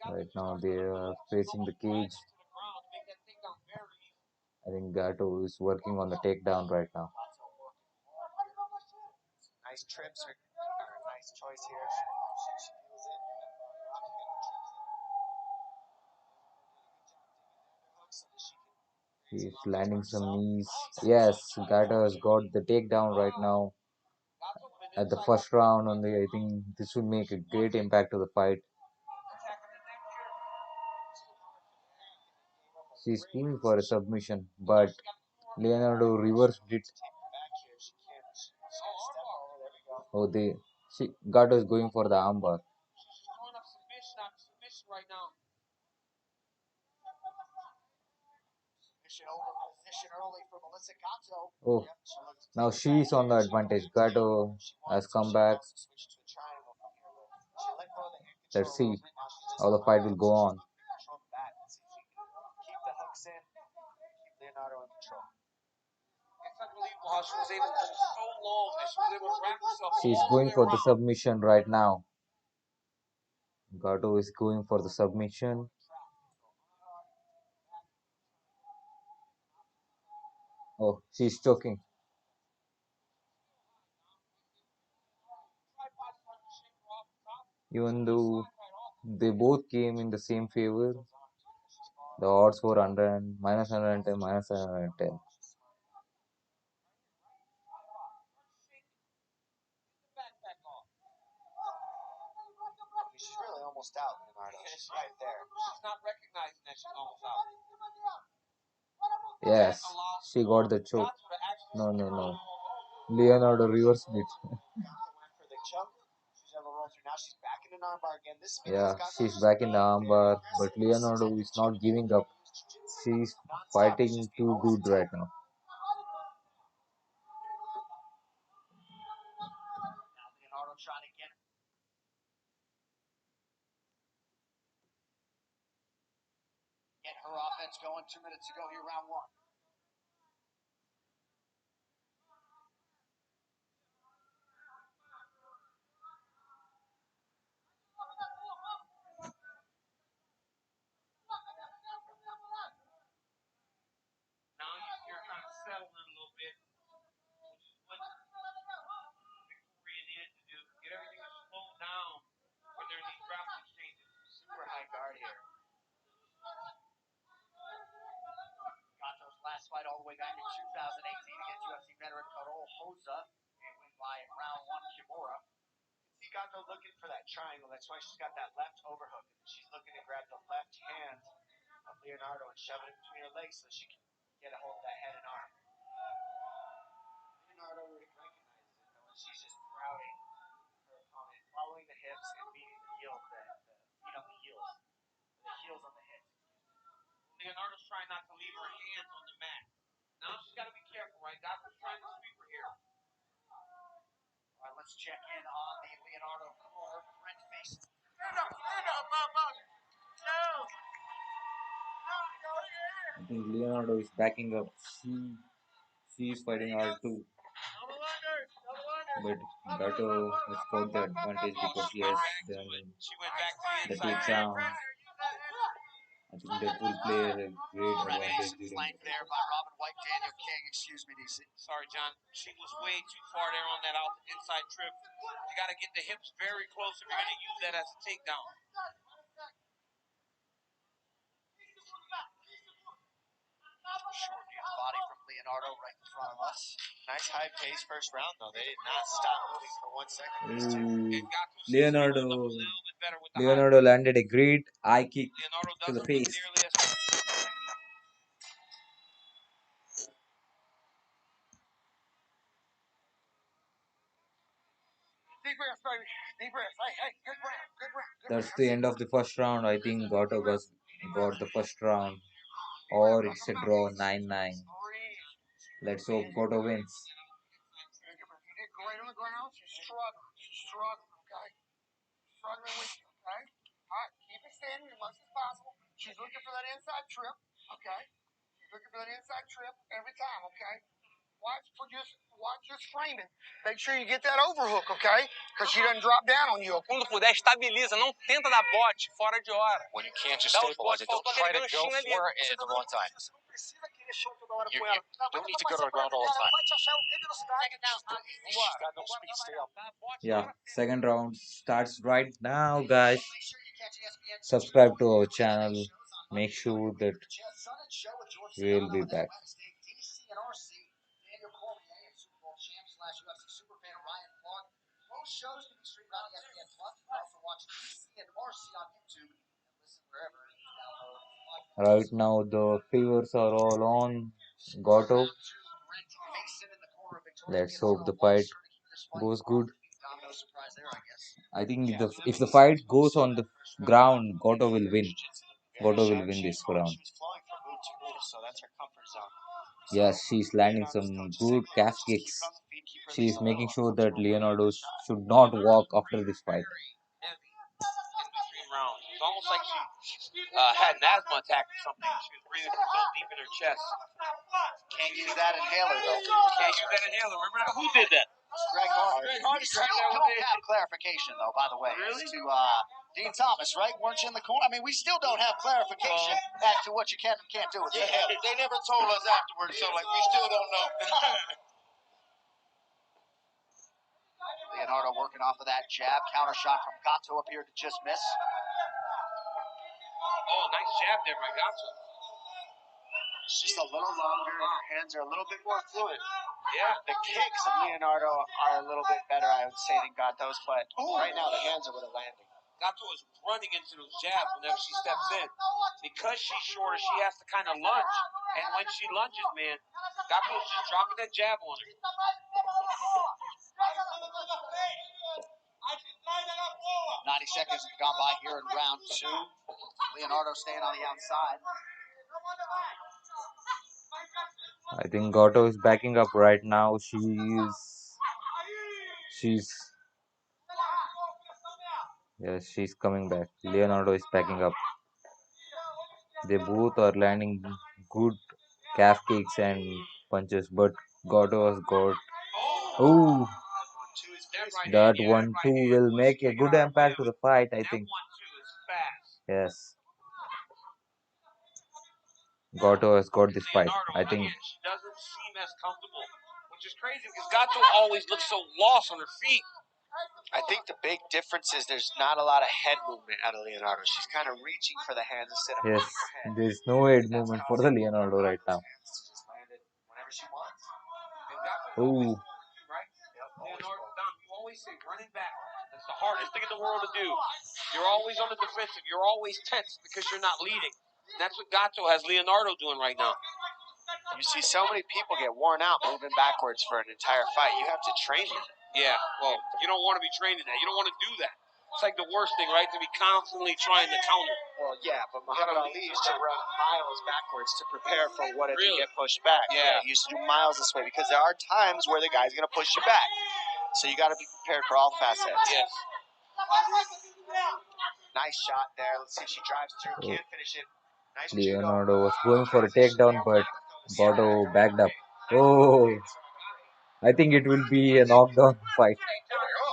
Right now they are facing the cage. I think Gato is working on the takedown right now. Nice trips or nice choice here. He's landing some knees. Yes, Gato has got the takedown right now. At the first round only, I think this will make a great impact to the fight. She's going for a submission, but Leonardo reversed it. Oh, Gato is going for the armbar. Oh, now she's on the advantage. Gato has come back. Let's see how the fight will go on. She's going for the submission right now. Gato is going for the submission. Oh, she's choking. Even though they both came in the same favor, the odds were minus 110, minus 110. She's really almost out, Leonardo. She's right there. She's not recognizing that she's almost out. Yes, she got the choke. No. Leonardo reversed it. Yeah, she's back in the armbar, but Leonardo is not giving up. She's fighting too good right now. Get her offense going. 2 minutes to go here, round 1. Now you're kind of settling a little bit, which is what Victoria needed to do. Get everything to slow down when there are these grappling exchanges. Super high guard here. Gato's last fight all the way back in 2018 against UFC veteran Karol Hoza and win by round 1 Kimura. See Gato looking for that triangle. That's why she's got that left overhook. She's looking to grab the left hand of Leonardo and shove it in between her legs so she can get a hold of that head and arm. Leonardo recognizes it though, and she's just crowding her opponent, following the hips and beating the heels, the feet on the heels, the heels on the hips. Leonardo's trying not to leave her hands on the mat. Now she's got to be careful, right? Gato's trying to sweep her here. All right, let's check in on the Leonardo corner. Brent faces. I think Leonardo is backing up. She is fighting hard too. But Gato has got the advantage because he has done the takedown. I think that will play a great advantage during the Flanked there by Robin White, Daniel King. Excuse me, DC. Sorry, John. She was way too far there on that inside trip. You got to get the hips very close if you're going to use that as a takedown. Short his body from Leonardo right in front of us. Nice high pace first round though. They did not stop moving for 1 second. These two. Leonardo landed a great eye kick to the face. Deep breath, baby. Deep breath. Hey, good breath. Good breath. That's the end of the first round. I think Goto got the first round, or it's a draw 9-9. Let's hope Goto wins. You did great on the ground. She's struggling. Okay? Struggling with you, okay? All right, keep it standing as much as possible. She's looking for that inside trip, okay? She's looking for that inside trip every time, okay? Watch just framing. Make sure you get that overhook, okay? Because she doesn't drop down on you. Quando puder, estabiliza. Não tenta dar bote fora de hora. When you can't just stabilize it, don't try to go for it at the wrong time. You don't need to go to the ground all the time. She's got no speed, stay up. Yeah, second round starts right now, guys. Subscribe to our channel. Make sure that we'll be back. Right now the fevers are all on Goto. Let's hope the fight goes good. I think if the fight goes on the ground, Goto will win. Goto will win this round. Yes, she's landing some good calf kicks. She's making sure that Leonardo should not walk after this fight. It's almost like she had an asthma attack or something. She was breathing so deep in her chest. Can't use that inhaler, though. Can't use that inhaler. Remember that? Who did that? Greg Hardy. Greg We still don't have clarification, though, by the way, Really? as to Dean Thomas, right? Weren't you in the corner? I mean, we still don't have clarification as to what you can and can't do with the inhaler. They never told us afterwards, so we still don't know. Leonardo working off of that jab. Counter shot from Gato appeared to just miss. Oh, nice jab there by Gato. It's just a little longer. Her hands are a little bit more fluid. Yeah. The kicks of Leonardo are a little bit better, I would say, than Gato's, but right now the hands are with a landing. Gato is running into those jabs whenever she steps in. Because she's shorter, she has to kind of lunge. And when she lunges, man, Gato is just dropping that jab on her. 90 seconds have gone by here in round two. Leonardo staying on the outside. I think Goto is backing up right now. She's coming back. Leonardo is backing up. They both are landing good calf kicks and punches, but Goto has got. Oh, that 1-2 will make a good impact to the fight, I think. Yes. Goto has got this fight. I think. She doesn't seem as comfortable, which is crazy because Gato always looks so lost on her feet. I think the big difference is there's not a lot of head movement out of Leonardo. She's kind of reaching for the hands instead of Yes, there's no head movement for the Leonardo right now. Oh. You always say running back. That's the hardest thing in the world to do. You're always on the defensive. You're always tense because you're not leading. And that's what Gato has Leonardo doing right now. You see so many people get worn out moving backwards for an entire fight. You have to train it. Yeah, well, you don't want to be trained in that. You don't want to do that. It's like the worst thing, right? To be constantly trying to counter. Well, yeah, but Muhammad Ali used to run miles backwards to prepare for what if you get pushed back. Yeah. He used to do miles this way because there are times where the guy's going to push you back. So you got to be prepared for all facets. Yes. Nice shot there. Let's see if she drives through. Can't finish it. Nice Leonardo was going for a takedown, but Goto backed up. Oh, I think it will be a knockdown fight.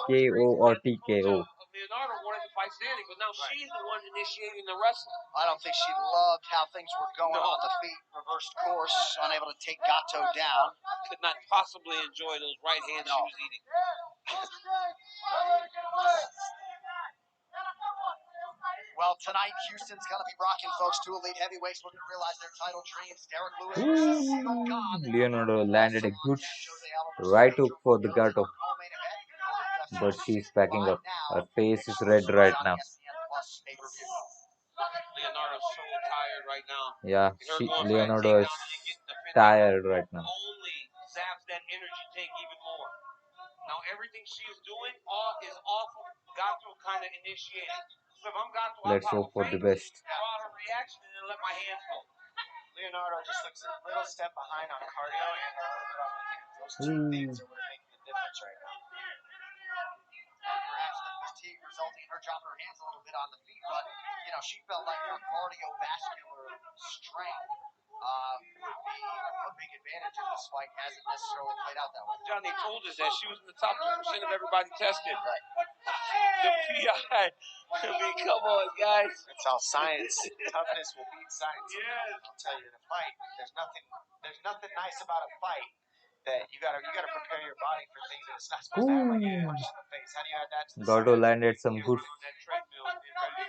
KO or TKO. Leonardo wanted to fight standing, but now she's the one initiating the wrestling. I don't think she loved how things were going on the feet. Reversed course, unable to take Gato down. Could not possibly enjoy those right hands she was eating. Well, Tonight, Houston's going to be rocking, folks. Two elite heavyweights looking to realize their title dreams. Derek Lewis versus Cyril Gane. Leonardo landed a good right hook for the Gato, but she's backing up. Her face is red right now. Leonardo's so tired right now. Yeah, Leonardo is tired right now. Only zaps that energy tank even more. Now everything she is doing is awful. Gato kind of initiating. So if I'm Gato, Let's hope for the best. draw her reaction and then let my hands go. Leonardo just looks a little step behind on cardio and a little bit on the hands. Those two things are what are making the difference right now. Perhaps the fatigue resulting in her dropping her hands a little bit on the feet, but she felt like her cardiovascular strength would be a big advantage if this fight hasn't necessarily played out that way. John, they told us that she was in the top 2% of everybody tested. Right. The PI. I mean, come on, guys. It's all science. Toughness will beat science. Yes. I'll tell you, in a fight, there's nothing nice about a fight that you gotta prepare your body for things that it's not supposed to happen. Like a punch in the face. How do you add that to the Gato landed some good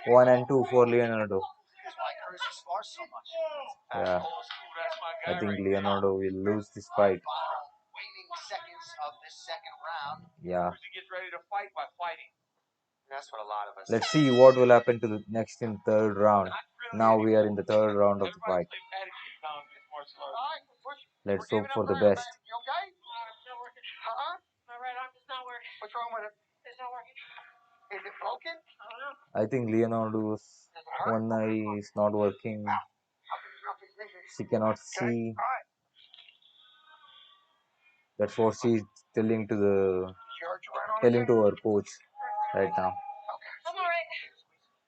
1 and 2 for Leonardo. That's why Cruz spars so much. Yeah, I think Leonardo will lose this fight. Waning seconds of this second round. Yeah. Cruz gets ready to fight by fighting. That's what a lot of us. Let's see what will happen to the next in third round. Now we are in the third round of the fight. Let's hope for the best. You okay? My right arm is not working. What's wrong with it? It's not working. Is it broken? I don't know. I think Leonardo's one eye is not working. She cannot see. That's what she's telling to her coach right now. I'm alright.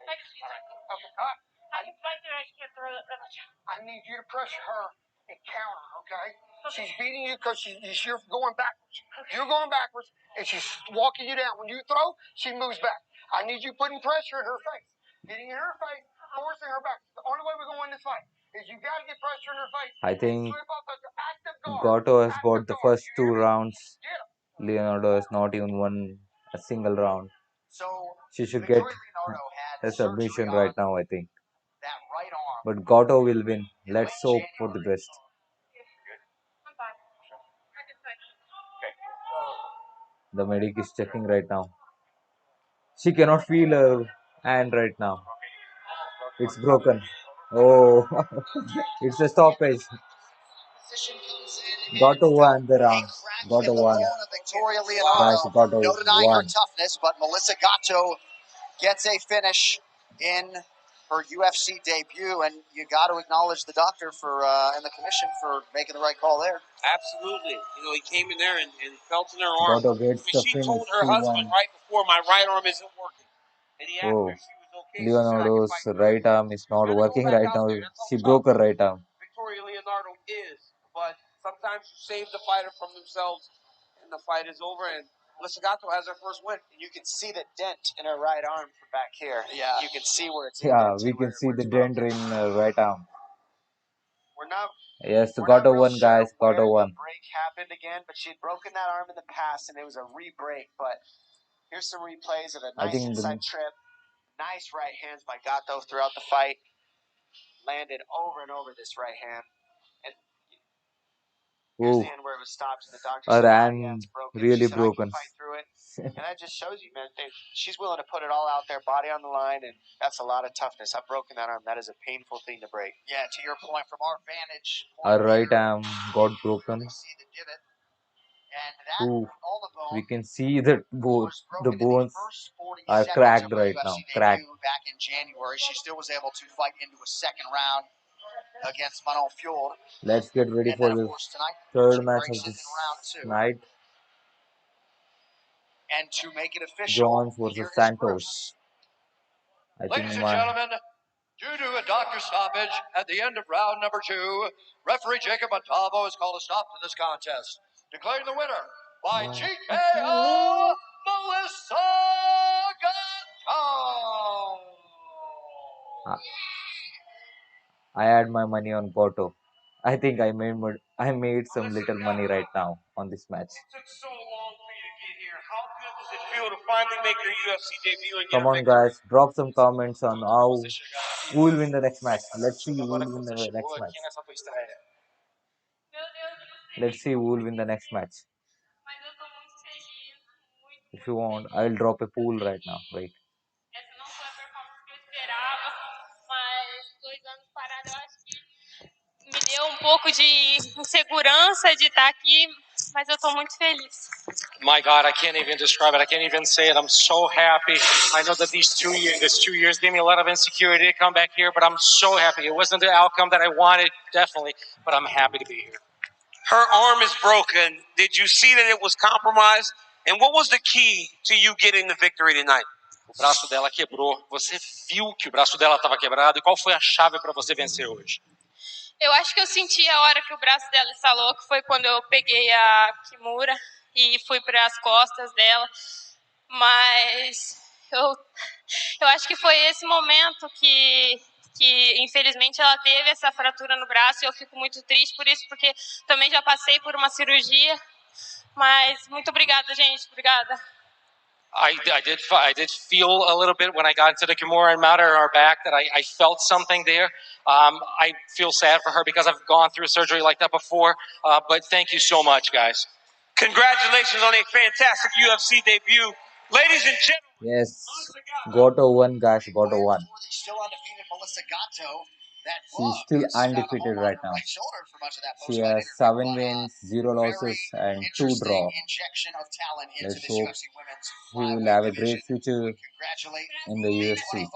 I can fight there. I just can't throw that much. I need you to pressure her and counter, okay? She's beating you because you're going backwards. You're going backwards, and she's walking you down. When you throw, she moves back. I need you putting pressure in her face. Getting in her face, forcing her back. The only way we're going to win this fight is you got to get pressure in her face. I think Slip off the active guard. Gato has got the first two rounds. Get him. Leonardo has not even won a single round. So She should get a submission right now, I think. that right arm. But Gato will win. Let's hope for the best. I'm fine. I can fight. The medic is checking right now. She cannot feel her hand right now. It's broken. Oh, it's a stoppage. Gato won the round. Gato won. Victoria Guys, Leonardo. Gato No denying her won. toughness, but Melissa Gatto gets a finish in her UFC debut, and you got to acknowledge the doctor and the commission for making the right call there. Absolutely. He came in there and felt in her arm. Gato gets the She finish. told her She husband won. right before, my right arm isn't working. And he asked Oh, her if she was okay. Leonardo's She said, I can fight. right arm is not working right now. She broke her right arm. Victoria Leonardo is, but sometimes you save the fighter from themselves, and the fight is over, and Melissa Gatto has her first win. You can see the dent in her right arm from back here. Yeah. You can see where it's Yeah, indented, we can see where the it's dent broken. in her right arm. We're not Yes, We're Gato not real won, sure guys. where Gato won. the break happened again, but she had broken that arm in the past, and it was a re-break. But here's some replays of a I nice think inside trip. Nice right hands by Gatto throughout the fight. Landed over and over this right hand. And here's the end where it was stopped, and the doctor her said, hand yeah, it's broken. really She said, broken. I can fight through it. And that just shows you, man, she's willing to put it all out there, body on the line, and that's a lot of toughness. I've broken that arm. That is a painful thing to break. Yeah, to your point, from our vantage Her point right here, arm got broken. we see the divot, and that collarbone We can see that both was the broken in the bones first 40 are seconds cracked of her right UFC now. debut Cracked. back in January. She still was able to fight into a second round against Manon Fior. Let's get ready And for then, of the course, tonight, third she match breaks of it this in round two. night. And to make it official, Jones versus here is Santos. Bruce. I Ladies think and gentlemen, due to a doctor stoppage at the end of round number 2, referee Jacob Montalvo has called a stop to this contest, declaring the winner by TKO, Melissa Gatto. I had my money on Goto. I think I made some little money right now on this match. It took so long for you to get here. How good the does it feel to finally make your UFC debut and get Come a on, victory? guys, drop some comments on who will win the next match. Let's see who will win the next match. Let's see who will win the next match. If you want, I'll drop a pool right now. Wait. Me deu pouco de insegurança de estar aqui, mas eu estou muito feliz. My God, I can't even describe it. I can't even say it. I'm so happy. I know that these 2 years gave me a lot of insecurity to come back here, but I'm so happy. It wasn't the outcome that I wanted, definitely, but I'm happy to be here. Her arm is broken. Did you see that it was compromised? And what was the key to you getting the victory tonight? O braço dela quebrou. Você viu que o braço dela estava quebrado? E qual foi a chave para você vencer hoje? Eu acho que eu senti a hora que o braço dela estalou, que foi quando eu peguei a Kimura e fui para as costas dela. Mas eu acho que foi esse momento que infelizmente ela teve essa fratura no braço e eu fico muito triste por isso, porque também já passei por uma cirurgia. Mas muito obrigada, gente. Obrigada. I did feel a little bit when I got into the Kimura and mounted her back that I felt something there. I feel sad for her because I've gone through surgery like that before, but thank you so much, guys. Congratulations on a fantastic UFC debut. Ladies and gentlemen. Yes, Goto won, guys. Goto won. She's still undefeated right now. She has 7 wins, 0 losses, and 2 draws. Let's hope she will have a great future in the UFC.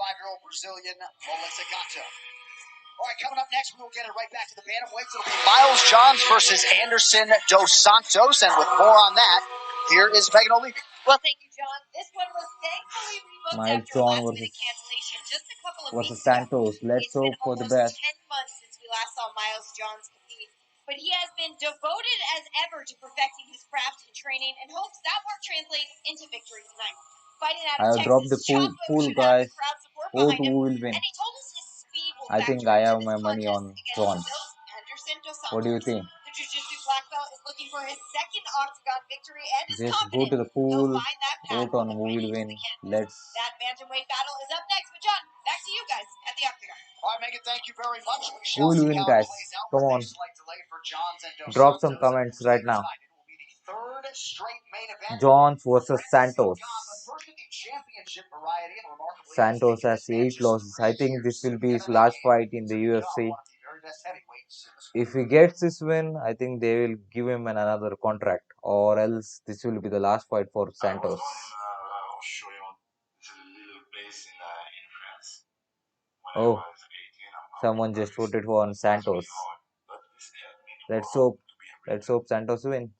All right, coming up next, we will get it right back to the bantamweights. It'll be Miles Johns versus Anderson Dos Santos, and with more on that, here is Megan O'Leary. Well, thank you, John. This one was thankfully rebooked Miles after a John last-minute cancellation just a couple of versus weeks ago. Santos. Let's It's been hope for the almost best. 10 months since we last saw Miles Johns compete, but he has been devoted as ever to perfecting his craft and training, and hopes that work translates into victory tonight. Fighting out I of have dropped the Texas, pool, should have guys. the crowd support Vote behind him, who will win. and he told us his speed will I factor think I into have this my money contest on against Johns. Anderson Dos Santos. What do you think? The Jiu-Jitsu black belt is looking for his second octagon victory and is Just go confident to the he'll pool, find that path vote on of who will winning win. to the canvas. Let's. That bantamweight battle is up next. But John, back to you guys at the octagon. All right, Megan, thank you very much. We Who shall will see win, how guys? it plays out. Come With on. a slight delay for Johns and Dos Drop some Santos. comments right now. It will be the third straight main event. Johns versus Santos. First of the championship variety, and remarkably, Santos has 8 losses. I think this will be his last fight in the UFC. If he gets this win, I think they will give him another contract, or else this will be the last fight for Santos. Oh, someone just voted for Santos. Let's hope Santos wins.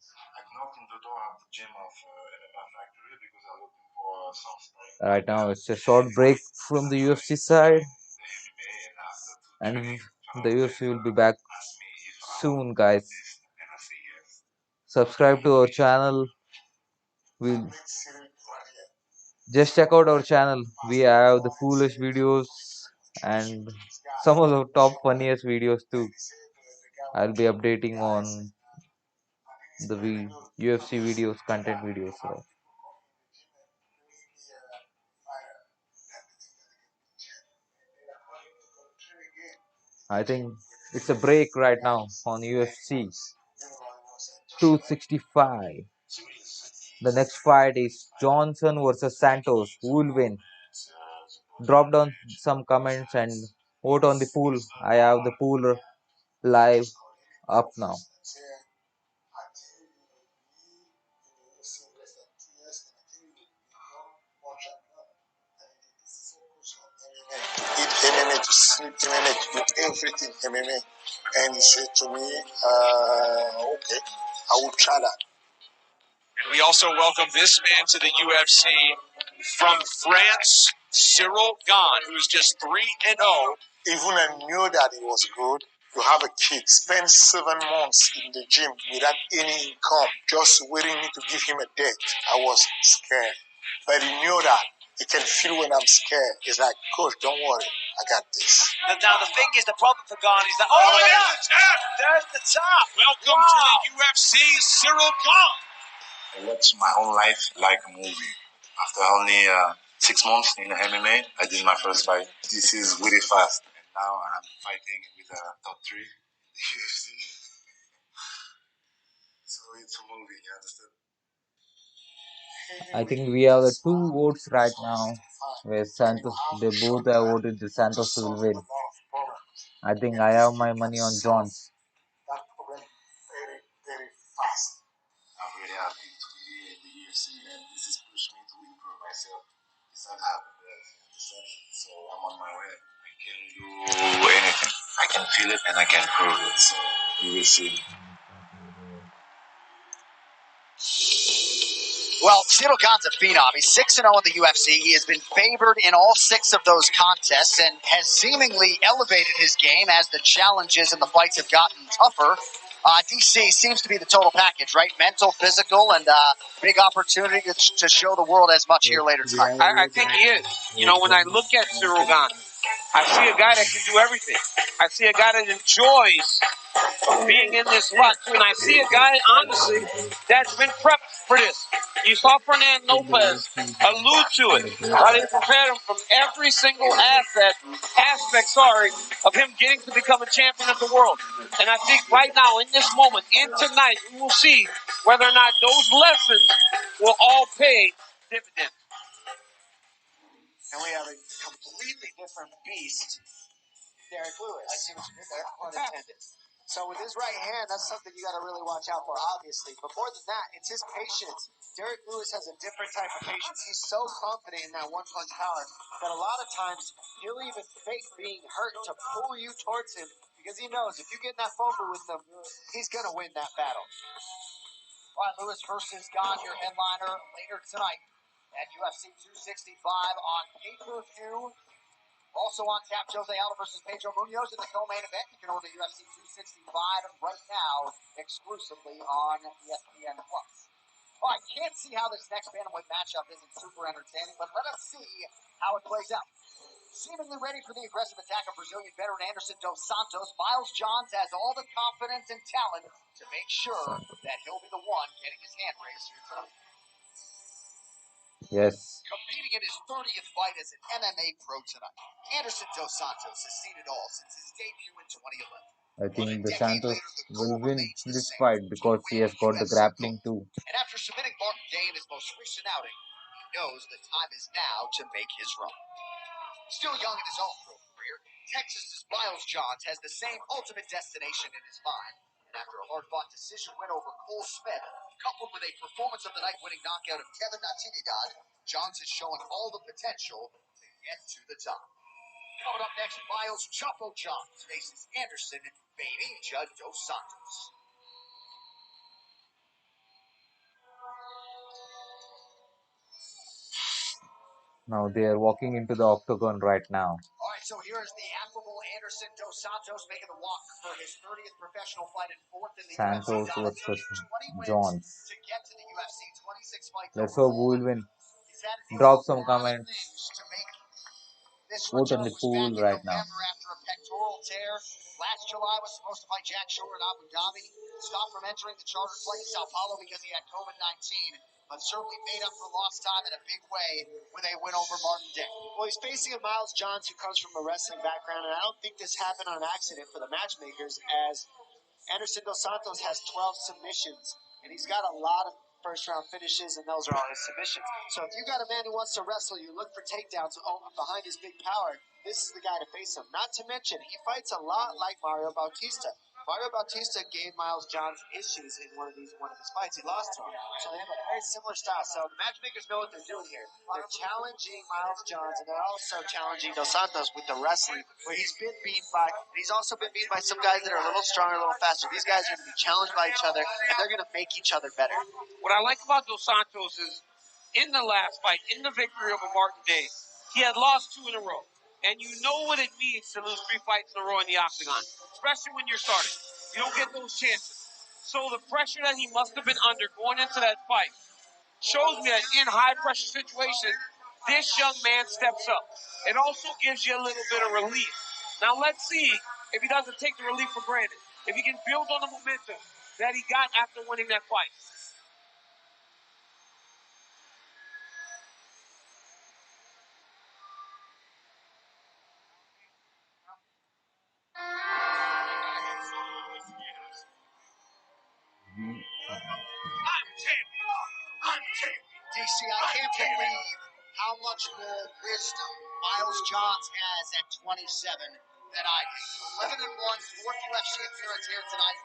Right now, it's a short break from the UFC side, and the UFC will be back soon, guys. Subscribe to our channel. Just check out our channel. We have the foolish videos and some of the top funniest videos too. I'll be updating on the UFC videos, content videos. So I think it's a break right now on UFC 265. The next fight is Johnson versus Santos. Who will win? Drop down some comments and vote on the pool. I have the pool live up now. Eat MMA, to sleep MMA, to do everything MMA. And he said to me, okay, I will try that. We also welcome this man to the UFC from France, Cyril Gane, who's just 3-0. Even I knew that he was good. You have a kid, spend 7 months in the gym without any income, just waiting me to give him a date. I was scared. But he knew that. He can feel when I'm scared. He's like, Coach, don't worry. I got this. Now, the thing is, the problem for Gane is that... Oh, there's the tap! There's the top! Welcome to the UFC, Cyril Gane. I watch my own life like a movie. After only 6 months in MMA, I did my first fight. This is really fast. And now I'm fighting with the top 3 in the UFC. So it's a movie, you understand? I think we have the 2 votes right now where Santos, they both have voted the Santos will win. I think I have my money on Johns. Very fast. I'm really happy to be in the UFC, and this has pushed me to improve myself. It's not happened yet, so I'm on my way. I can do anything. I can feel it and I can prove it. So we will see. Well, Cyril Gane's a phenom. He's 6-0 in the UFC. He has been favored in all 6 of those contests and has seemingly elevated his game as the challenges and the fights have gotten tougher. DC seems to be the total package, right? Mental, physical, and big opportunity to show the world as much here later tonight. I think he is. You know, when I look at Cyril Gane, I see a guy that can do everything. I see a guy that enjoys being in this spot, too. And I see a guy, honestly, that's been prepped for this. You saw Fernand Lopez allude to it. How they prepared him from every single aspect, of him getting to become a champion of the world. And I think right now, in this moment, in tonight, we will see whether or not those lessons will all pay dividends. And we have a completely different beast, Derek Lewis. I see what you did there, pun intended. So with his right hand, that's something you got to really watch out for, obviously. But more than that, it's his patience. Derek Lewis has a different type of patience. He's so confident in that one-punch power that a lot of times he'll even fake being hurt to pull you towards him because he knows if you get in that phone booth with him, he's going to win that battle. All right, Lewis versus Gane, your headliner later tonight at UFC 265 on pay-per-view. Also on tap, Jose Aldo versus Pedro Munoz in the co-main event. You can order UFC 265 right now, exclusively on ESPN+. All right, can't see how this next bantamweight matchup isn't super entertaining, but let us see how it plays out. Seemingly ready for the aggressive attack of Brazilian veteran Anderson dos Santos, Miles Johns has all the confidence and talent to make sure that he'll be the one getting his hand raised here tonight. Yes. Competing in his 30th fight as an MMA pro tonight, Anderson dos Santos has seen it all since his debut in 2011. I think the Santos will win this fight because he has got the grappling too. And after submitting Martin Gane in his most recent outing, he knows the time is now to make his run. Still young in his own pro career, Texas's Miles Johns has the same ultimate destination in his mind. And after a hard-fought decision win over Cole Smith, coupled with a performance of the night winning knockout of Kevin Natividad, Johns is showing all the potential to get to the top. Coming up next, Miles Chapo Johns faces Anderson Baby Judd dos Santos. Now they are walking into the octagon right now. All right, so here's the affable Anderson dos Santos making the walk for his 30th professional fight and 4th in the Santos UFC. versus 20 Johns. to get to the UFC, 26 fights Let's hope who will win. Drop some comments. Vote on the pool right now. After a pectoral tear. Last July was supposed to fight Jack Shore in Abu Dhabi. Stopped from entering the chartered flight in Sao Paulo because he had COVID-19. But certainly made up for lost time in a big way with a win over Martin Day. Well, he's facing a Miles Johns who comes from a wrestling background, and I don't think this happened on accident for the matchmakers, as Anderson dos Santos has 12 submissions, and he's got a lot of first-round finishes, and those are all his submissions. So if you got a man who wants to wrestle, you look for takedowns behind his big power, this is the guy to face him. Not to mention, he fights a lot like Mario Bautista. Mario Bautista gave Miles Johns issues in one of his fights. He lost to him. So they have a very similar style. So the matchmakers know what they're doing here. They're challenging Miles Johns, and they're also challenging Dos Santos with the wrestling, where he's been beaten by, and he's also been beaten by some guys that are a little stronger, a little faster. These guys are going to be challenged by each other, and they're going to make each other better. What I like about Dos Santos is, in the last fight, in the victory over Martin Day, he had lost 2 in a row. And you know what it means to lose 3 fights in a row in the octagon, especially when you're starting. You don't get those chances. So the pressure that he must have been under going into that fight shows me that in high-pressure situations, this young man steps up. It also gives you a little bit of relief. Now let's see if he doesn't take the relief for granted, if he can build on the momentum that he got after winning that fight. DC, I can't believe how much more wisdom Miles Johns has at 27 than I do. 11-1, fourth UFC appearance here tonight.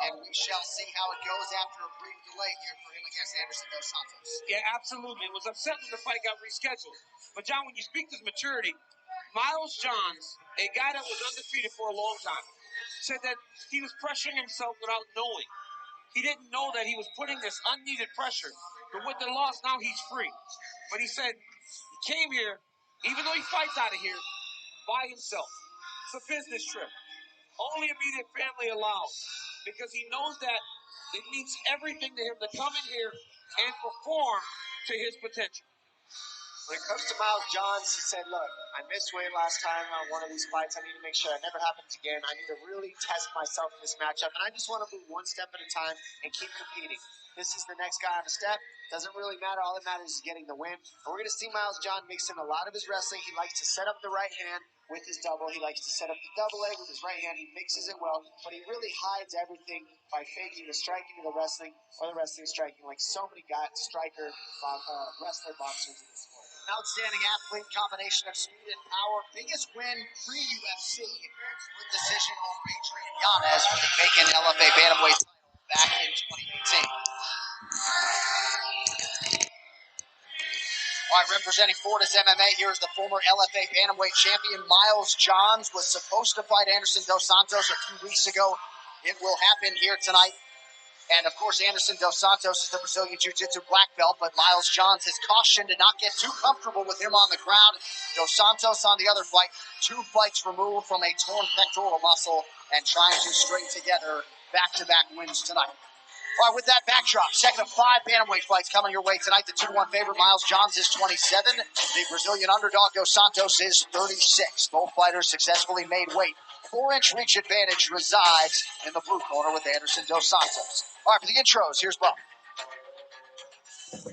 And we shall see how it goes after a brief delay here for him against Anderson Dos Santos. Yeah, absolutely. It was upsetting when the fight got rescheduled. But, John, when you speak to his maturity, Miles Johns, a guy that was undefeated for a long time, said that he was pressuring himself without knowing. He didn't know that he was putting this unneeded pressure. But with the loss, now he's free. But he said he came here, even though he fights out of here, by himself. It's a business trip. Only immediate family allowed. Because he knows that it means everything to him to come in here and perform to his potential. When it comes to Miles Johns, he said, look, I missed weight last time on one of these fights. I need to make sure it never happens again. I need to really test myself in this matchup. And I just want to move one step at a time and keep competing. This is the next guy on the step. Doesn't really matter. All that matters is getting the win. And we're going to see Miles John mix in a lot of his wrestling. He likes to set up the right hand with his double. He likes to set up the double leg with his right hand. He mixes it well, but he really hides everything by faking the striking of the wrestling or the wrestling striking, like so many guys, wrestler boxers in this sport. Outstanding athlete, combination of speed and power. Biggest win pre-UFC with decision over Adrian Yanez for the vacant LFA bantamweight title back in 2018. All right, representing Fortis MMA, here's the former LFA bantamweight champion Miles Johns. Was supposed to fight Anderson Dos Santos a few weeks ago. It will happen here tonight. And, of course, Anderson Dos Santos is the Brazilian Jiu-Jitsu black belt, but Miles Johns has cautioned to not get too comfortable with him on the ground. Dos Santos on the other fight, 2 fights removed from a torn pectoral muscle and trying to string together back-to-back wins tonight. All right, with that backdrop, second of 5 bantamweight fights coming your way tonight. The 2-1 favorite, Miles Johns, is 27. The Brazilian underdog, Dos Santos, is 36. Both fighters successfully made weight. 4-inch reach advantage resides in the blue corner with Anderson Dos Santos. All right, for the intros, here's Bob.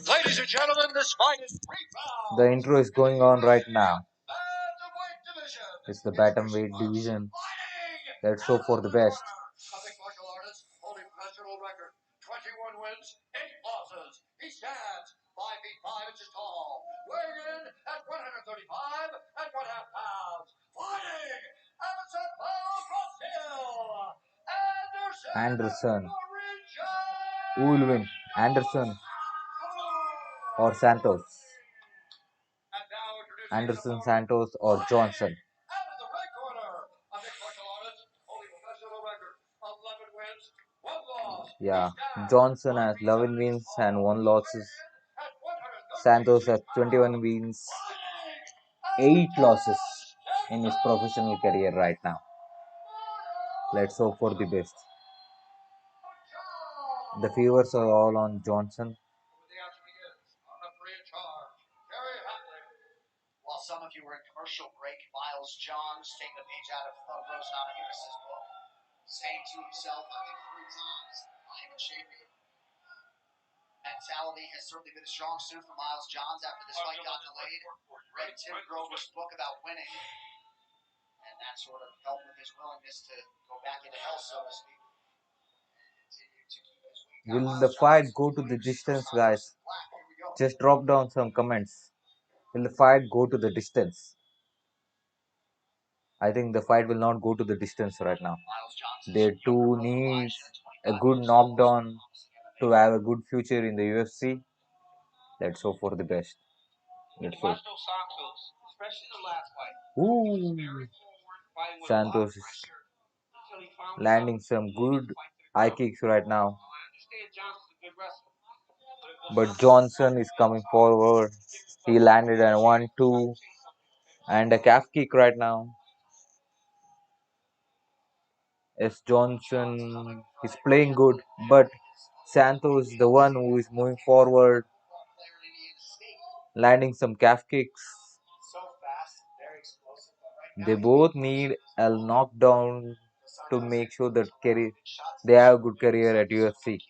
Ladies and gentlemen, this fight is 3 rounds. The intro is going on right now. It's the bantamweight division. Let's hope for the best. A mixed martial artist holding professional record, 21 wins, 8 losses. He stands 5 feet 5 inches tall, weighing in at 135 and 1/2 pounds. Fighting out of Sao Paulo, Brazil, Anderson. Who will win? Anderson or Santos? Anderson, Santos, or Johnson? Out of the red corner, a mixed martial artist holding professional record, 11 wins, 1 loss. Yeah, Johnson has 11 wins and 1 losses. Santos has 21 wins, 8 losses in his professional career right now. Let's hope for the best. The favors are all on Johnson. While some of you were in commercial break, Miles Johns taking a page out of Rose Namajunas' book, saying to himself, I think 3 times, I am a champion. Mentality has certainly been a strong suit for Miles Johns after this fight got delayed. Read Tim Grover's book about winning, and that sort of helped with his willingness to go back into hell, so to speak. Will the fight go to the distance, guys? Just drop down some comments. Will the fight go to the distance? I think the fight will not go to the distance right now. They two need a good knockdown to have a good future in the UFC. Let's hope for the best. Let's hope. Ooh. Santos is landing some good high kicks right now. But Johnson is coming forward. He landed a 1-2 and a calf kick right now. Yes, Johnson is playing good, but Santos is the one who is moving forward, landing some calf kicks. They both need a knockdown to make sure that they have a good career at UFC.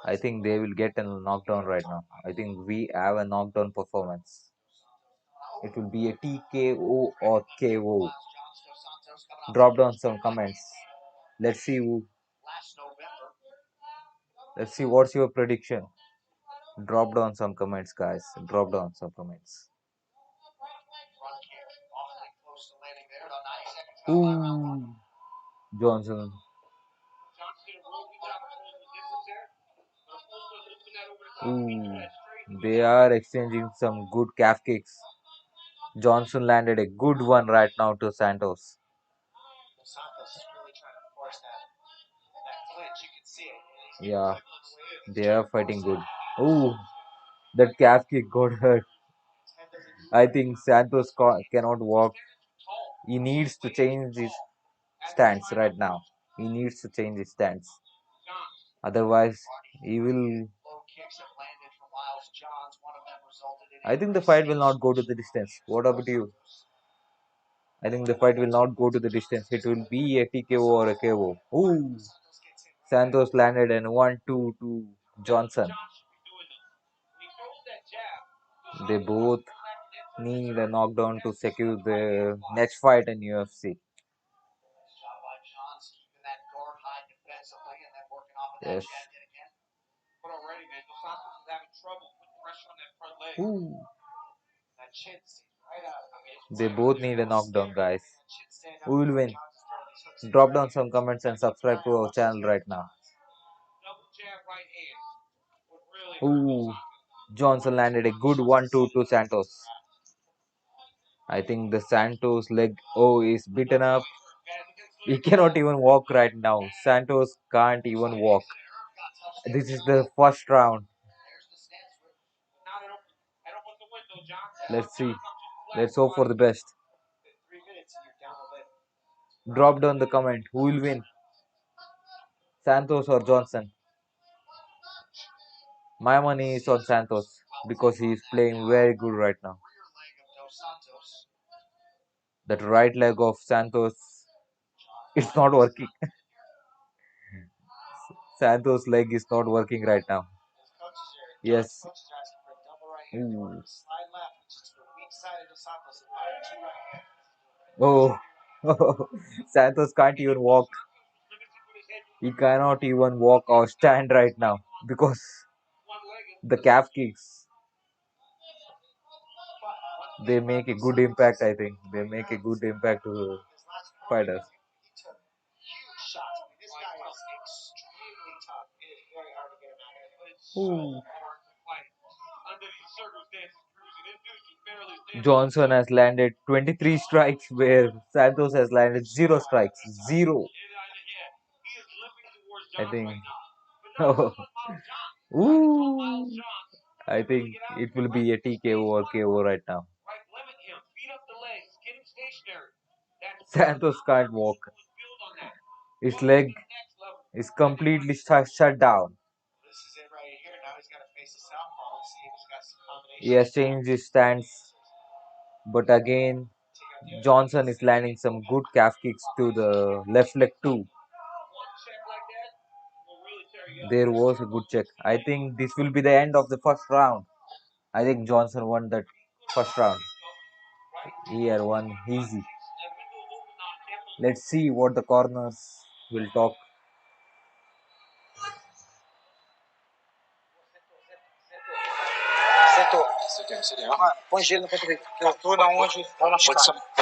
I think they will get a knockdown right now. I think we have a knockdown performance. It will be a TKO or KO. Drop down some comments. Let's see who. Let's see what's your prediction. Drop down some comments, guys. Drop down some comments. Ooh, Johnson. Ooh, they are exchanging some good calf kicks. Johnson landed a good one right now to Santos. Yeah, they are fighting good. Ooh, that calf kick got hurt. I think Santos cannot walk. He needs to change his stance right now. He needs to change his stance. Otherwise, he will. I think the fight will not go to the distance. What about you? I think the fight will not go to the distance. It will be a TKO or a KO. Ooh, Santos landed and 1-2 to Johnson. They both need a knockdown to secure the next fight in UFC. Yes. Ooh. They both need a knockdown, guys. Who will win? Drop down some comments and subscribe to our channel right now. Ooh, Johnson landed a good 1-2 to Santos. I think the Santos leg is beaten up. He cannot even walk right now. Santos can't even walk. This is the first round. Let's see. Let's hope for the best. Drop down the comment. Who will win? Santos or Johnson? My money is on Santos because he is playing very good right now. That right leg of Santos, it's not working. Santos' leg is not working right now. Yes. Ooh. Oh, Santos can't even walk. He cannot even walk or stand right now because the calf kicks, they make a good impact. I think they make a good impact to the fighters. Ooh. Johnson has landed 23 strikes where Santos has landed 0 strikes. 0. I think. Oh. Ooh. I think it will be a TKO or KO right now. Santos can't walk. His leg is completely shut down. He has changed his stance, but again, Johnson is landing some good calf kicks to the left leg too. There was a good check. I think this will be the end of the first round. I think Johnson won that first round. He had won easy. Let's see what the corners will talk. Put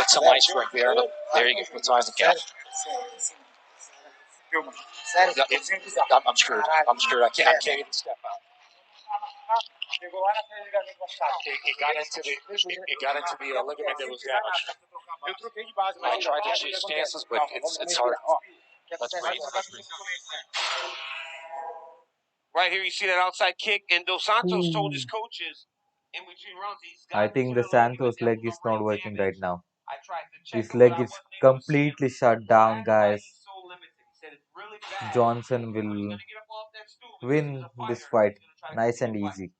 some ice right there. There you go. Put some ice on the couch. I'm screwed. I'm screwed. I can't even step out. It got into the ligament that was damaged. I tried to change stances, but it's hard. Let's breathe. Right here, you see that outside kick, and Dos Santos told his coaches in between rounds. I think the Santos leg is not working right now. His leg is completely shut down, guys. Johnson will win this fight nice and easy.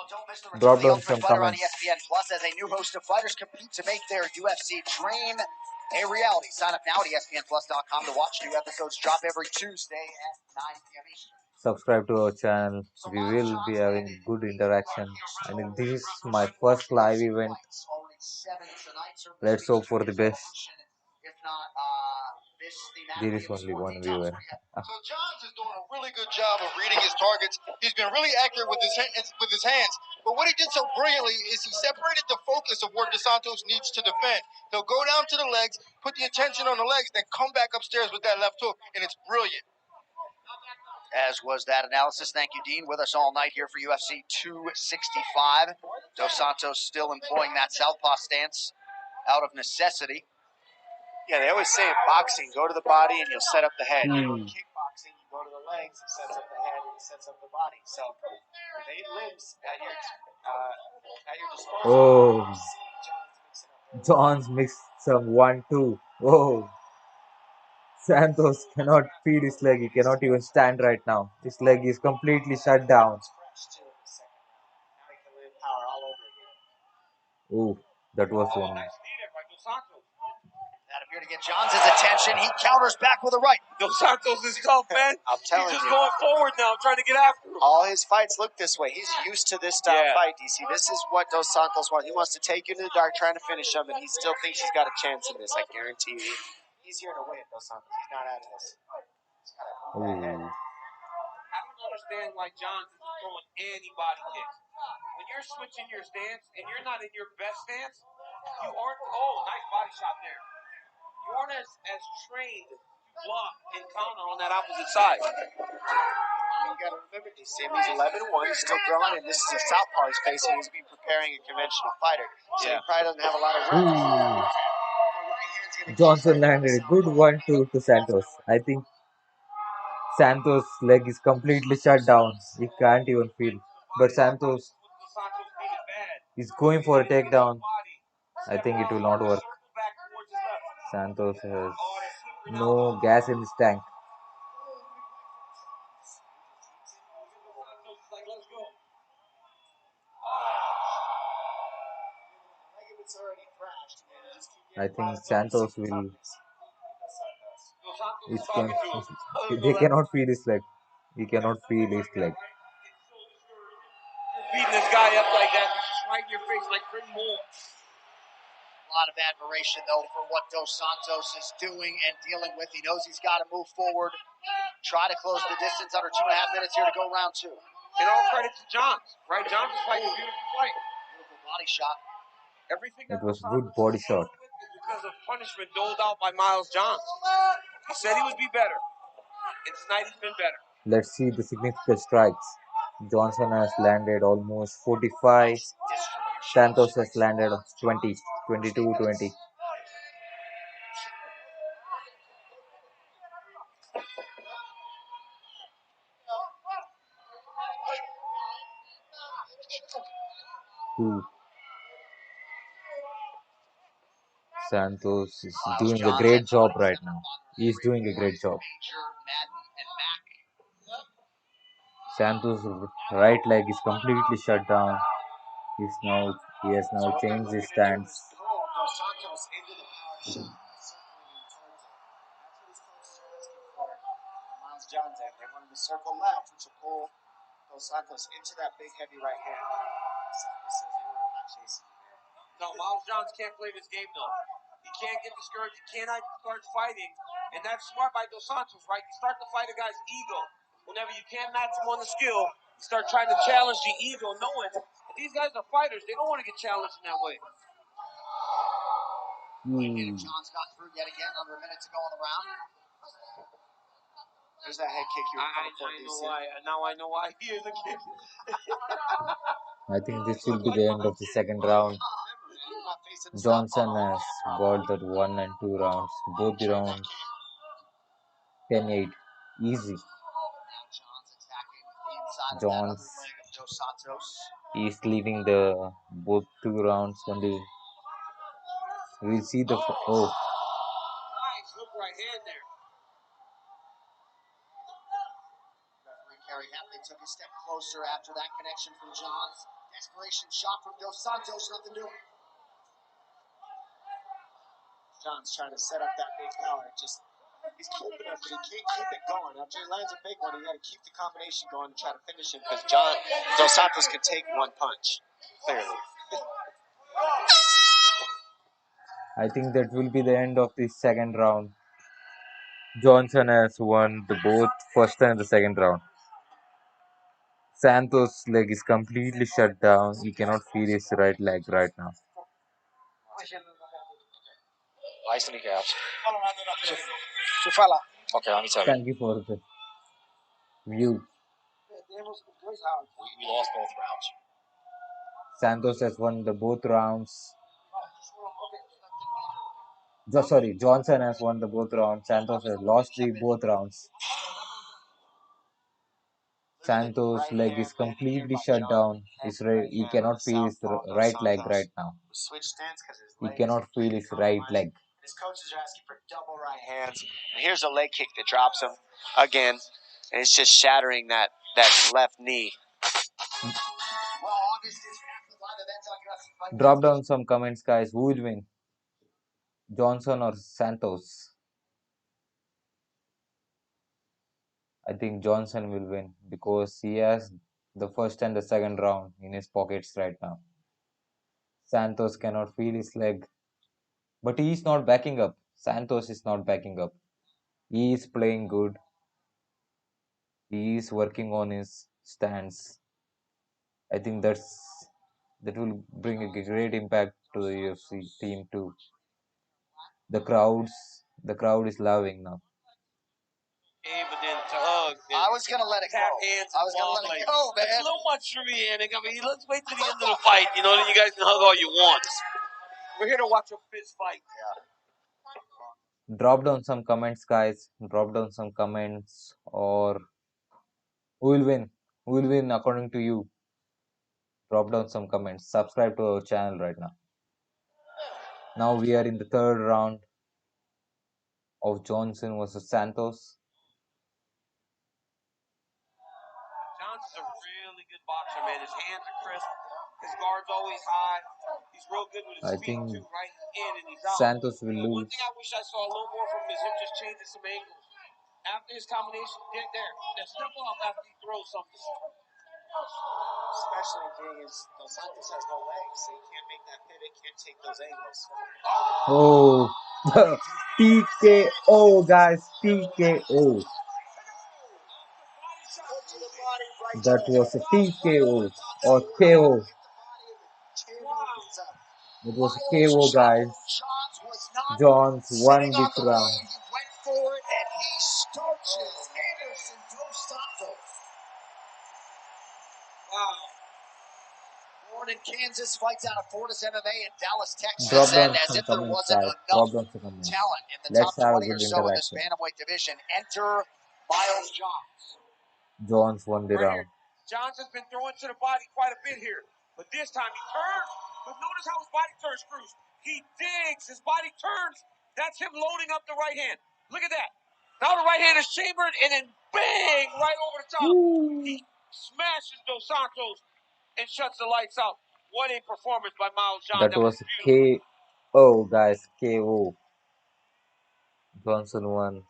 Don't miss the Drop return of the down Ultimate some Fighter on comments. ESPN Plus as a new host of fighters compete to make their UFC dream a reality. Sign up now at ESPNplus.com to watch new episodes drop every Tuesday at 9 p.m. Eastern. Subscribe to our channel. We will be having good interaction. I mean, this is my first live event. Let's hope for the best. There is only one viewer. So Johns is doing a really good job of reading his targets. He's been really accurate with his hands. But what he did so brilliantly is he separated the focus of where Dos Santos needs to defend. He'll go down to the legs, put the attention on the legs, then come back upstairs with that left hook, and it's brilliant. As was that analysis. Thank you, Dean. With us all night here for UFC 265. Dos Santos still employing that southpaw stance out of necessity. Yeah, they always say in boxing, go to the body and you'll set up the head. You go to kickboxing, you go to the legs, it sets up the head and it sets up the body. So with 8 limbs at your disposal, Oh, John's John's mixed some 1-2. Oh, Santos cannot feed his leg. He cannot even stand right now. His leg is completely shut down. Oh, that was one. That appeared to get Johns' attention. He counters back with a right. Dos Santos is tough, man. I'm telling He's just you. going forward now, trying to get after him. All his fights look this way. He's used to this style fight, DC. This is what Dos Santos wants. He wants to take you into the dark, trying to finish him, and he still thinks he's got a chance in this. I guarantee you. He's here to win, Dos Santos. He's not out of this. Oh, I don't understand why Johns isn't throwing any body kicks. When you're switching your stance and you're not in your best stance, you aren't. Oh, nice body shot there. You aren't as trained to block and counter on that opposite side. You got to remember, DC, he's 11-1. He's still growing, and this is a southpaw he's facing. He's been preparing a conventional fighter, so he probably doesn't have a lot of ooh. Johnson landed a good 1-2 to Santos. I think Santos' leg is completely shut down. He can't even feel. But Santos is going for a takedown. I think it will not work. Santos has no gas in his tank. I think Santos will. They cannot feel his leg. He cannot feel his leg. Beating this guy up like that, he's just right in your face like Chris Moore. A lot of admiration, though, for what Dos Santos is doing and dealing with. He knows he's got to move forward, try to close the distance. Under 2.5 minutes here to go round 2. And all credit to Johns, right? Johns is fighting a beautiful fight. Beautiful body shot. Everything It was good body shot. Because of punishment doled out by Miles Johns. He said he would be better. And tonight he's been better. Let's see the significant strikes. Johnson has landed almost 45. Santos has landed 20, 22, 20. Santos is doing a great job right now. He's doing a great job. Santos' right leg is completely shut down. He has now changed his stance. They want him to circle left, which will pull Dos Santos into that big, heavy right hand. Santos says, I'm not chasing you there. No, Miles Johns can't play this game, though. He can't get discouraged. He cannot start fighting. And that's smart by Dos Santos, right? You start to fight a guy's ego. Whenever you can't match him on the skill, you start trying to challenge the ego, knowing that these guys are fighters. They don't want to get challenged in that way. Johns got through yet again. Under a minute to go in the round. There's that head kick you were I know why. Now I know why he is a kid. I think this will be the end of the second round. Johnson has got that 1 and 2 rounds. Both the rounds 10-8. Easy. Johns is leaving the both 2 rounds only. We'll see the Nice hook right hand there. Kerry Hatley took a step closer after that connection from Johns. Desperation shot from Dos Santos, nothing doing. John's trying to set up that big power. He's keeping it, but he can't keep it going. After he lands a big one, he got to keep the combination going and try to finish him because Dos Santos can take one punch, clearly. I think that will be the end of the second round. Johnson has won the both first and the second round. Santos' leg is completely shut down. He cannot feel his right leg right now. Nice kneecaps. Okay, let me tell you. Thank you for the view. We lost both rounds. Santos has won the both rounds. Sorry, Johnson has won the both rounds. Santos has lost the both rounds. Santos' leg is completely shut down. He cannot feel his right leg right now. He cannot feel his right leg. His coaches are asking for double right hands. And here's a leg kick that drops him again. And it's just shattering that left knee. Drop down some comments, guys. Who will win? Johnson or Santos? I think Johnson will win because he has the first and the second round in his pockets right now. Santos cannot feel his leg. But he is not backing up. Santos is not backing up. He is playing good. He is working on his stance. I think that will bring a great impact to the UFC team too. The crowd is loving now. But then to hug. I was going to let it go. I was going to let it go, man. It's a little much for me, and I mean, let's wait till the end of the fight. You know, then you guys can hug all you want. We're here to watch a fist fight. Drop down some comments, guys. Drop down some comments. Or who will win? Who will win according to you? Drop down some comments. Subscribe to our channel right now. Now we are in the third round of Johnson versus Santos. Johnson's a really good boxer, man. His hands are crisp. His guard's always high. He's real good with his I feet, think too, right? In and he's out. Santos will One lose. thing I wish I saw a little more from him is him just changing some angles. After his combination, there, step off after he throws something. Especially being Dos Santos has no legs, so he can't make that pivot, can't take those angles. Oh, TKO, guys. TKO. That was a TKO or KO. It was a KO, guys. Johns won this round. He went for it, and he starches Anderson Dos Santos. Wow. Born in Kansas, fights out of Fortis MMA in Dallas, Drop Texas, down and as some if there comments, wasn't guys. enough Drop down some comments. talent in the Let's top have a 20 or good so in this interaction. bantamweight division, enter Miles Johns. Johns won the round. Johnson's been throwing to the body quite a bit here. But this time he turns. But notice how his body turns, Cruz. He digs. His body turns. That's him loading up the right hand. Look at that. Now the right hand is chambered, and then bang, right over the top. He smashes Dos Santos and shuts the lights out. What a performance by Miles Johns. That was KO, guys. KO. Johnson won.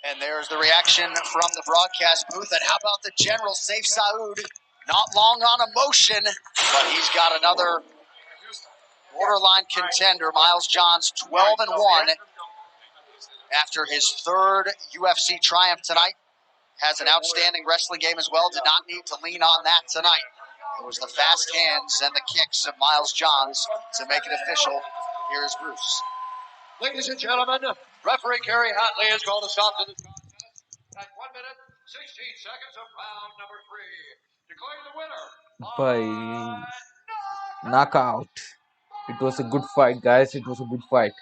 And there's the reaction from the broadcast booth. And how about the general, Saif Saud? Not long on emotion, but he's got another borderline contender. Miles Johns, 12-1 after his third UFC triumph tonight. Has an outstanding wrestling game as well. Did not need to lean on that tonight. It was the fast hands and the kicks of Miles Johns to make it official. Here is Bruce. Ladies and gentlemen, referee Kerry Hatley has called a stop to this contest at 1 minute, 16 seconds of round number 3. Declaring the winner By knockout. It was a good fight, guys. It was a good fight.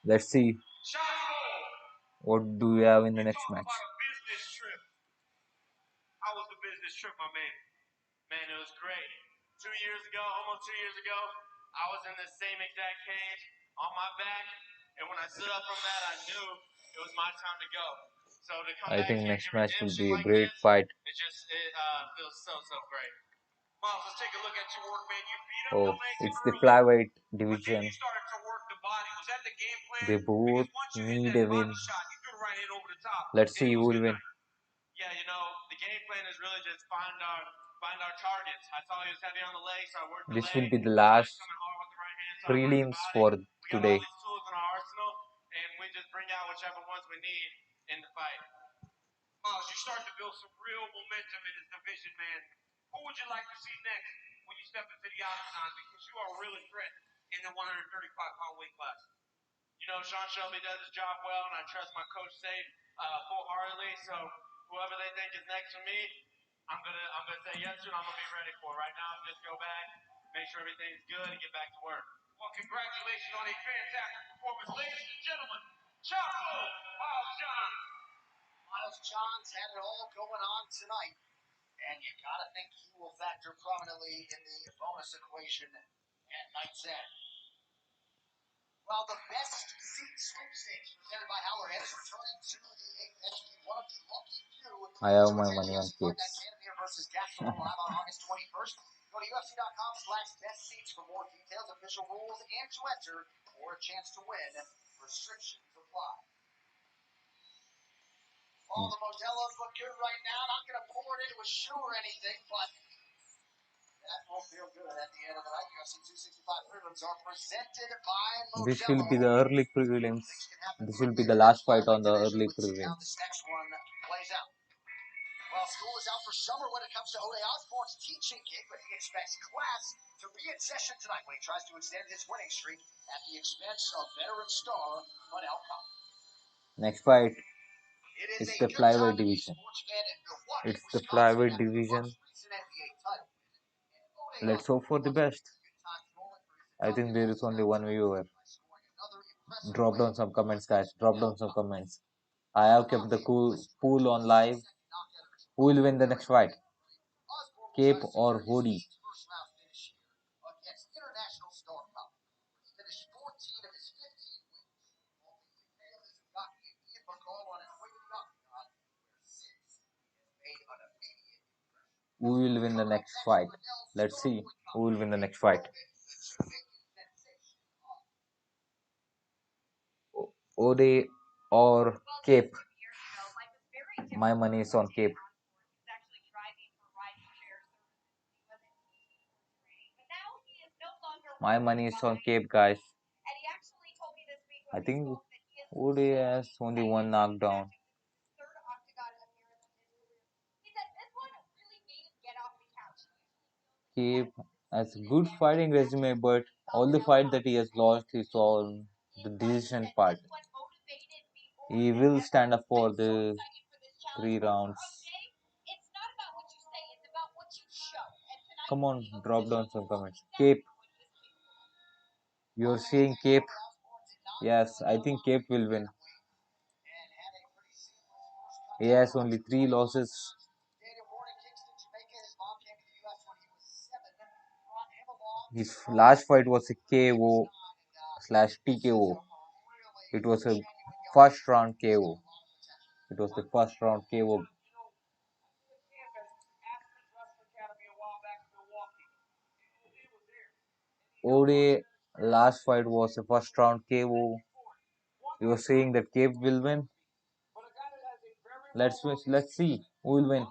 Let's see what do we have in the next match. How was the business trip, my man? Man, it was great. 2 years ago, almost 2 years ago, I was in the same exact cage on my back, and when I stood up from that, I knew it was my time to go. So to come I back think here next in match will redemption be a like great this, fight. it feels so great. Miles, let's take a look at your work, man. You beat up Oh, the legs it's the early, flyweight but then division. you started to work the body. Was that the game plan? They both Because once you hit need that a win. body shot, you threw the right hand over the top. Let's And see it who was will good win. night. Yeah, the game plan is really just find This will be the last prelims for today. Miles, you start to build some real momentum in this division, man. Who would you like to see next when you step into the octagon? Because you are a real threat in the 135-pound weight class. You know, Sean Shelby does his job well, and I trust my coach Safe full-heartedly. So whoever they think is next for me, I'm gonna say yes to, and I'm gonna be ready for. Right now, just go back, make sure everything's good, and get back to work. Well, congratulations on a fantastic performance, ladies and gentlemen. Chapo Miles John. Miles Johns had it all going on tonight, and you gotta think he will factor prominently in the bonus equation at night's end. Well, the best seat sweepstakes presented by Howler is returning to the 8th entry, one of the lucky few. I have my money on That Capes. Cannoneer versus Gastelum live on August 21st. Go to UFC.com/best seats for more details, official rules, and to enter, or a chance to win. Restrictions apply. All the Modelo's look good right now. Not going to pour it into a shoe or anything, but that won't feel good at the end of the night. UFC 265 prelims are presented by Modelo. This will be the early prelims. This will be the last fight on the early prelims. This next one plays out. Well, school is out for summer when it comes to Ode Osborne's teaching gig, but he expects class to be in session tonight when he tries to extend his winning streak at the expense of veteran star Manel Kape. Next fight is the flyweight division. It's the flyweight division. Let's hope for the best. I think there is only one viewer. Drop down some comments, guys. Drop down some comments. I have kept the pool on live. Who will win the next fight? Cape or Hody? Who will win the next fight? Let's see who will win the next fight. Ode or Cape? My money is on Cape. My money is on Cape, guys. I think Ode has only one knockdown. Cape has a good fighting resume, but all the fight that he has lost is all the decision part. He will stand up for the 3 rounds. Come on, drop down some comments. Cape. You're saying Cape? Yes, I think Cape will win. He has only 3 losses. His last fight was a KO/TKO. It was a first round KO. It was the first round KO. Ode last fight was a first round KO. You were saying that Cape will win. Let's see who will win.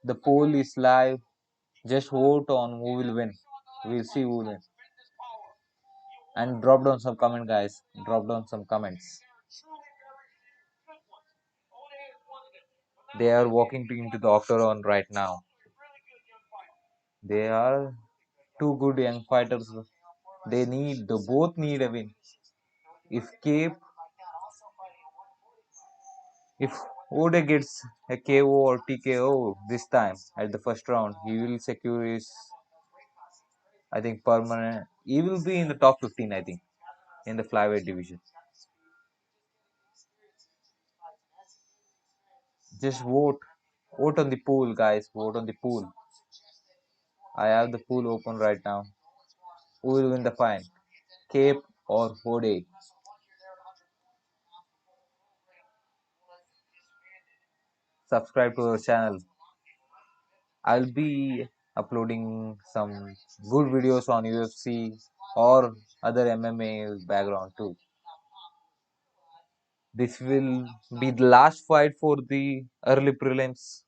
The poll is live. Just vote on who will win. We'll see who will win. And drop down some comment, guys. Drop down some comments. They are walking into the octagon right now. They are two good young fighters. They both need a win. If Ode gets a KO or TKO this time at the first round, he will secure his, I think, permanent. He will be in the top 15, I think, in the flyweight division. Just vote. Vote on the pool, guys. Vote on the pool. I have the pool open right now. Who will win the fight? Cape or Ode? Subscribe to our channel. I'll be uploading some good videos on UFC or other MMA background too. This will be the last fight for the early prelims.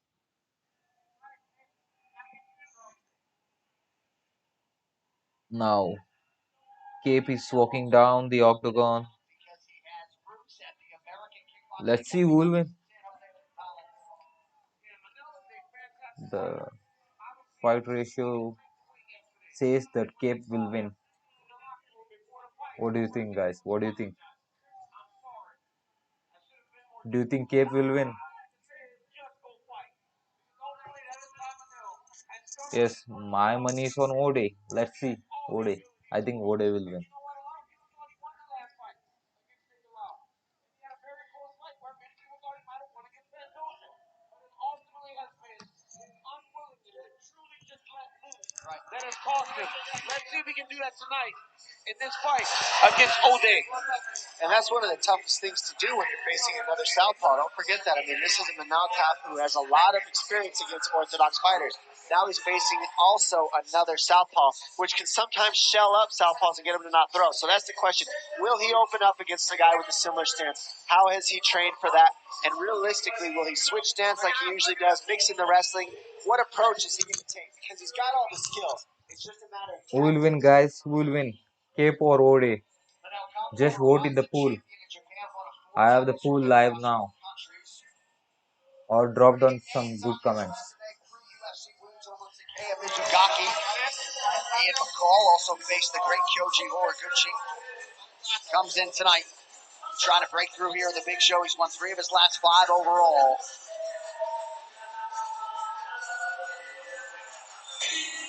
Now, Cape is walking down the octagon. Let's see who will win. The fight ratio says that Cape will win. What do you think, guys? What do you think? Do you think Cape will win? Yes, my money is on Ode. Let's see. Ode. I think Ode will win. That has cost him. Let's see if he can do that tonight in this fight against O'Day. And that's one of the toughest things to do when you're facing another southpaw. Don't forget that. I mean, this is a Manalkaf who has a lot of experience against orthodox fighters. Now he's facing also another southpaw, which can sometimes shell up southpaws and get him to not throw. So that's the question. Will he open up against a guy with a similar stance? How has he trained for that? And realistically, will he switch stance like he usually does, mix in the wrestling? What approach is he going to take? Because he's got all the skills. It's just a matter of Who will win, guys? Who will win? Cape or Ode? Just vote in the pool. I have the pool live now. Or drop down some good comments. Mizugaki, Ian McCall also faced the great Kyoji Horiguchi. Comes in tonight, trying to break through here in the big show. He's won 3 of his last 5 overall.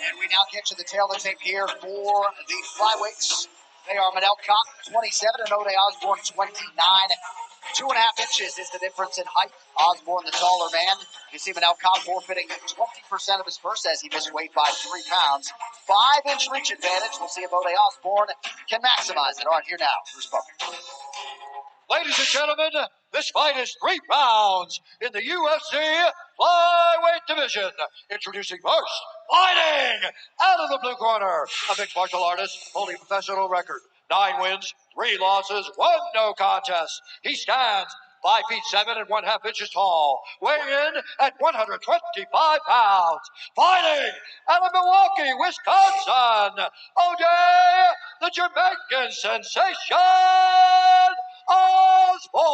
And we now get to the tail of the tape here for the flyweights. They are Manel Cott, 27, and Ode Osborne, 29. 2.5 inches is the difference in height. Osborne, the taller man. You see Manel Cott forfeiting 20% of his purse as he missed weight by 3 pounds. 5-inch reach advantage. We'll see if Ode Osborne can maximize it. All right, here now, Bruce Butler. Ladies and gentlemen, this fight is 3 rounds in the UFC flyweight division. Introducing first, fighting out of the blue corner, a mixed martial artist holding a professional record. 9 wins, 3 losses, 1 no contest. He stands 5 feet 7 and 1/2 inches tall, weighing in at 125 pounds. Fighting out of Milwaukee, Wisconsin, O'Day, the Jamaican sensation, Osborne.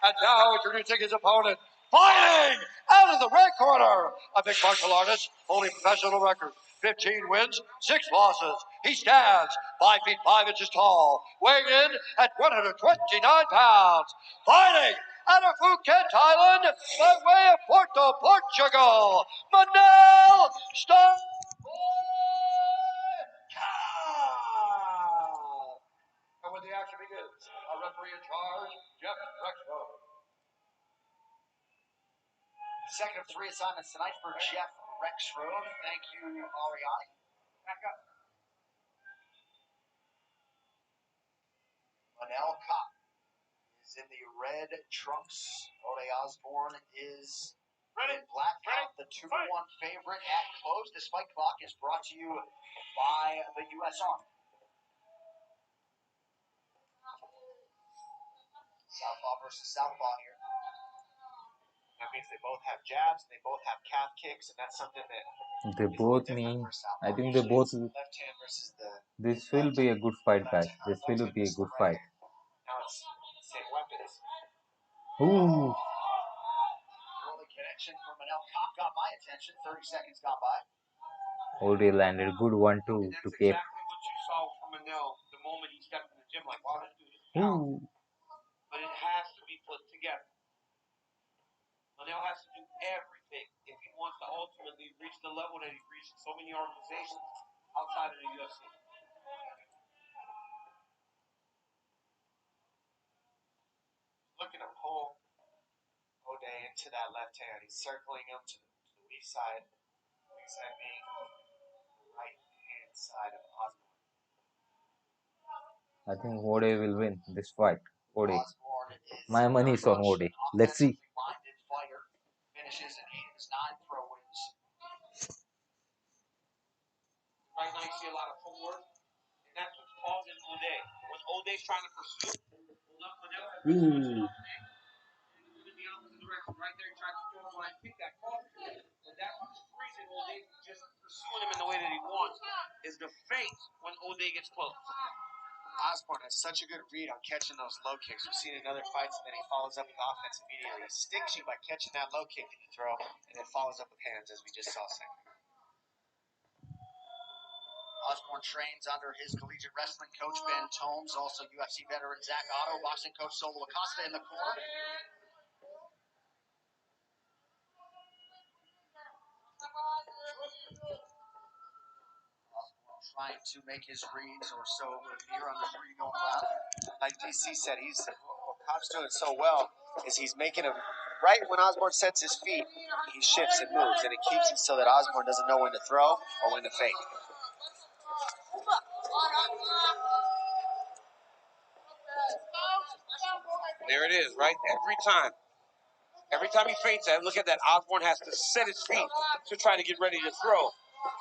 And now introducing his opponent, fighting out of the red corner, a mixed martial artist holding a professional record. 15 wins, 6 losses. He stands 5 feet 5 inches tall, weighing in at 129 pounds. Fighting out of Phuket, Thailand, by way of Porto, Portugal, Manel Starboy. And when the action begins, our referee in charge, Jeff Rexroad. Second of 3 assignments tonight for Jeff Rexroad. Thank you, Ariani. Back up. Manel Cott is in the red trunks. Ode Osborne is in black count, the 2-1 favorite at close. This fight clock is brought to you by the U.S. Army. Southpaw versus southpaw here. That means they both have jabs, they both have calf kicks, and that's something that They both mean. I think they both. left hand versus the This will be a good fight, guys. This will be a good fight. now it's the same weapons. Ooh. Early connection from Manel Cott got my attention. 30 seconds gone by. Ode landed good 1-2 to Cape. Exactly what you saw from Manel the moment he stepped in the gym. Like, wow, this dude is powerful. Ooh. But it has to be put together. Manel has to do everything if he wants to ultimately reach the level that he's reached in so many organizations outside of the UFC. Looking to pull O'Day into that left hand. He's circling him to the weak side being the right hand side of Osborne. I think Ode will win this fight. Ode. My money is on Ode. Let's see. Finishes in 8 of his 9 pro wins. Right now you see a lot of footwork, and that's what's causing O'Day. When O'Day's trying to pursue, Manel has been switching off today. In the opposite direction, right there, he tried to throw the line, pick that cross, and that's what's freezing O'Day just pursuing him in the way that he wants is the fake when O'Day gets close. Osborne has such a good read on catching those low kicks. We've seen it in other fights, and then he follows up with offense immediately. He sticks you by catching that low kick that you throw, and then follows up with hands, as we just saw a second ago. Osborne trains under his collegiate wrestling coach, Ben Tomes, also UFC veteran Zach Otto, boxing coach Solo Acosta in the corner. Trying to make his reads, or so it would appear, on the three going loud. Like DC said, what Cobb's doing so well is he's making him, right when Osborne sets his feet, he shifts and moves, and it keeps it so that Osborne doesn't know when to throw or when to fake. There it is, right? Every time he feints that, look at that. Osborne has to set his feet to try to get ready to throw.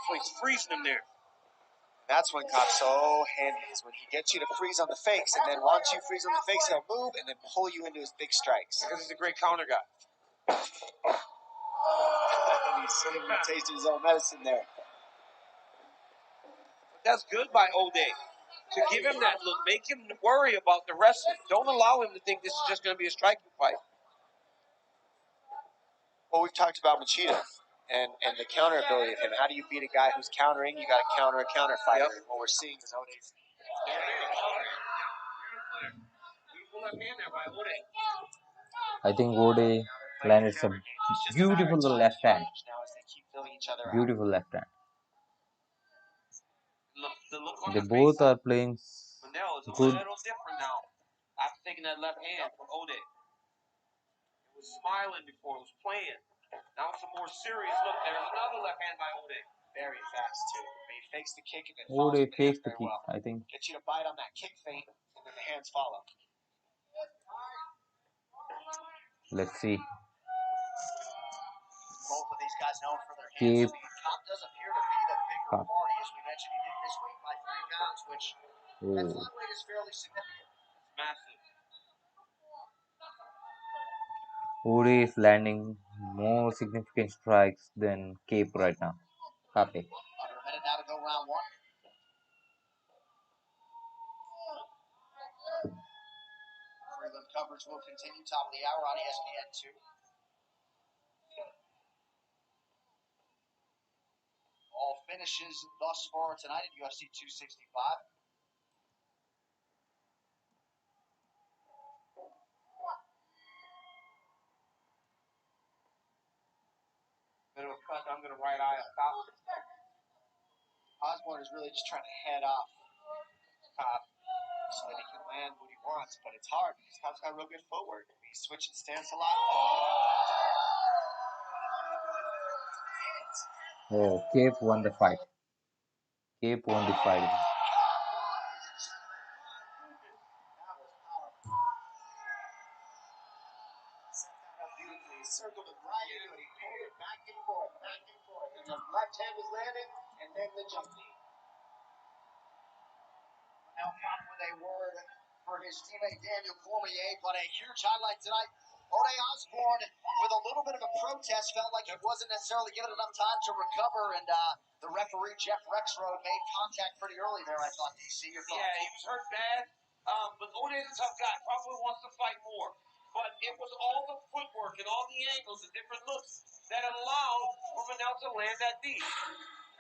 So he's freezing him there. That's when Cobb's so handy, is when he gets you to freeze on the fakes, and then once you freeze on the fakes, he'll move and then pull you into his big strikes. Because he's a great counter guy. He's tasting his own medicine there. But that's good by O'Day. To give him that look, make him worry about the wrestling. Don't allow him to think this is just going to be a striking fight. Well, we've talked about Machida and the counter ability of him. How do you beat a guy who's countering? You got to counter a counter fighter. Yep. And what we're seeing is O'Day's. I think Gode landed some beautiful left hand. Beautiful left hand. They both are playing good. A little different now after taking that left hand from O'Day. It was smiling before, it was playing. Now it's a more serious look. There's another left hand by O'Day. Very fast, too. He fakes the kick and then follows O'Day with the fakes hands the very kick, well. I think. Gets you to bite on that kick feint, and then the hands follow. Let's see. Both of these guys known for their hands. Keep. I mean, Cobb does appear to be the bigger party. As we mentioned, he did miss weight by 3 pounds, which at flyweight is fairly significant. It's massive. Uri is landing more significant strikes than Cape right now. Cape. Under a minute now to go round 1. Prelim coverage will continue top of the hour on ESPN2. All finishes thus far tonight at UFC 265. Bit of a cut under the right eye of Cobb. Osborne is really just trying to head off Cobb so that he can land what he wants, but it's hard because Cobb's got real good footwork. He's switching stance a lot. Oh, Cape won the fight. Cape won the fight. He circled him right into it. He pulled it back and forth, and the left hand was landed, and then the jump knee. Now Cobb with a word for his teammate Daniel Cormier, but a huge highlight tonight. O'Day Osborne, with a little bit of a protest, felt like he wasn't necessarily given enough time to recover, and the referee, Jeff Rexroad, made contact pretty early there, I thought, DC. Your thoughts? Yeah, he was hurt bad, but O'Day's a tough guy, probably wants to fight more. But it was all the footwork and all the angles and different looks that allowed for Manel to land that knee.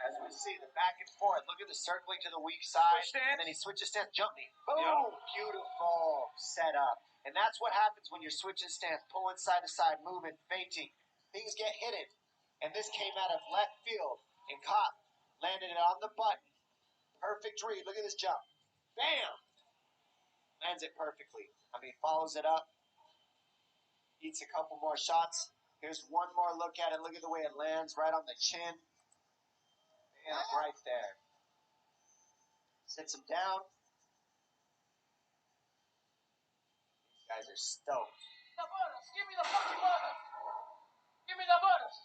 As we see, the back and forth. Look at the circling to the weak side, and then he switches stance, jump knee. Boom! Yep. Beautiful setup. And that's what happens when you're switching stance, pulling side to side, moving, feinting. Things get hidden. And this came out of left field, and Cobb landed it on the button. Perfect read. Look at this jump. Bam! Lands it perfectly. I mean, follows it up. Eats a couple more shots. Here's one more look at it. Look at the way it lands right on the chin. Bam, right there. Sits him down. These guys are stoked. Give me the fucking butters. Give me the butters.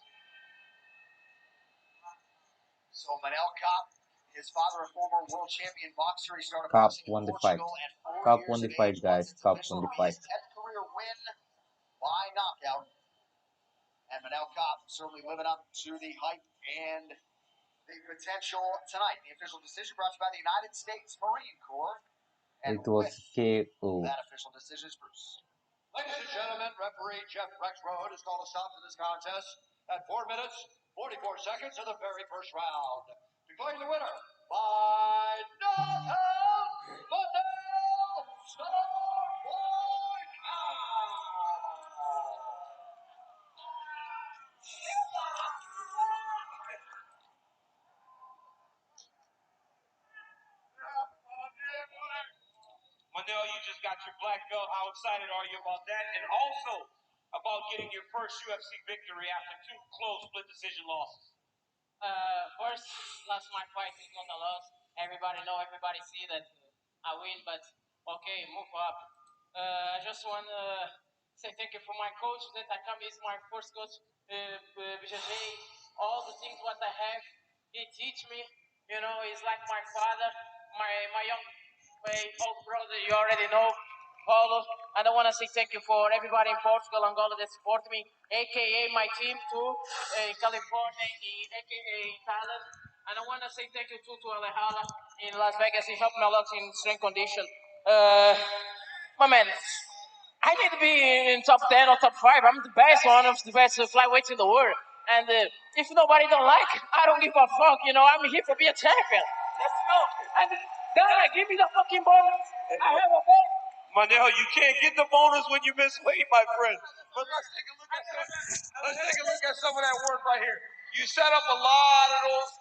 So Manel Cobb, his father, a former world champion boxer, he started Cobb boxing won in the fight. Portugal at 4 Cobb years won the of fight, age. guys. Once it's Cobb official, won the it'll be fight. his 10th career win by knockout And Manel Kopp certainly living up to the hype and the potential tonight. The official decision brought to you by the United States Marine Corps. And It was KO. that official decision is Bruce. Ladies and gentlemen, referee Jeff Rexroad has called a stop to this contest at 4 minutes, 44 seconds of the very first round. Declaring the winner by knockout, Manel Manel, you just got your black belt. How excited are you about that? And also about getting your first UFC victory after 2 close split decision losses. First, last my fight is not a loss. Everybody know, everybody see that I win, but okay, move up. I just want to say thank you for my coach that I come. He's my first coach, BJJ. All the things what I have, he teach me. You know, he's like my father, my old brother. You already know, Paulo. And I want to say thank you for everybody in Portugal, Angola that support me, aka my team too, in California, aka Thailand. And I want to say thank you too to Alejandra in Las Vegas. He helped me a lot in strength condition. My man, I need to be in top 10 or top 5. I'm the best, one of the best flyweights in the world. And if nobody don't like, I don't give a fuck. You know, I'm here to be a champion. Let's go. And Dana, give me the fucking bonus. I have a bonus. Manel, you can't get the bonus when you miss weight, my friend. But let's take a look at some of that work right here. You set up a lot of those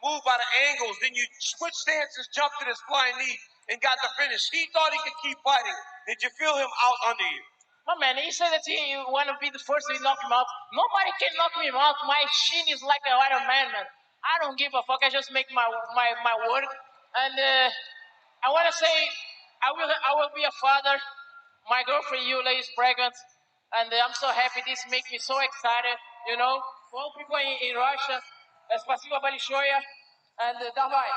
move out of angles, then you switch stances, jumped to this flying knee, and got the finish. He thought he could keep fighting. Did you feel him out under you? My man, he said that he want to be the first to knock him out. Nobody can knock me out. My chin is like a Iron Man, man. I don't give a fuck. I just make my work. And I want to say, I will be a father. My girlfriend Yula is pregnant, and I'm so happy. This makes me so excited. You know, for all people in Russia, спасибо большое, and давай.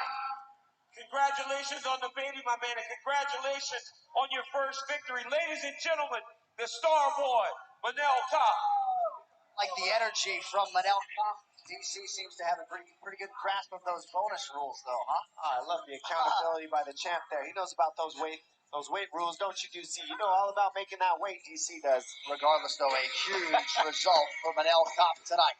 Congratulations on the baby, my man, and congratulations on your first victory. Ladies and gentlemen, the star boy, Manel Kopp. Like the energy from Manel Kopp. DC seems to have a pretty good grasp of those bonus rules, though, huh? I love the accountability by the champ there. He knows about those weight rules, don't you, DC? You know all about making that weight, DC does. Regardless, though, a huge result for Manel Kopp tonight.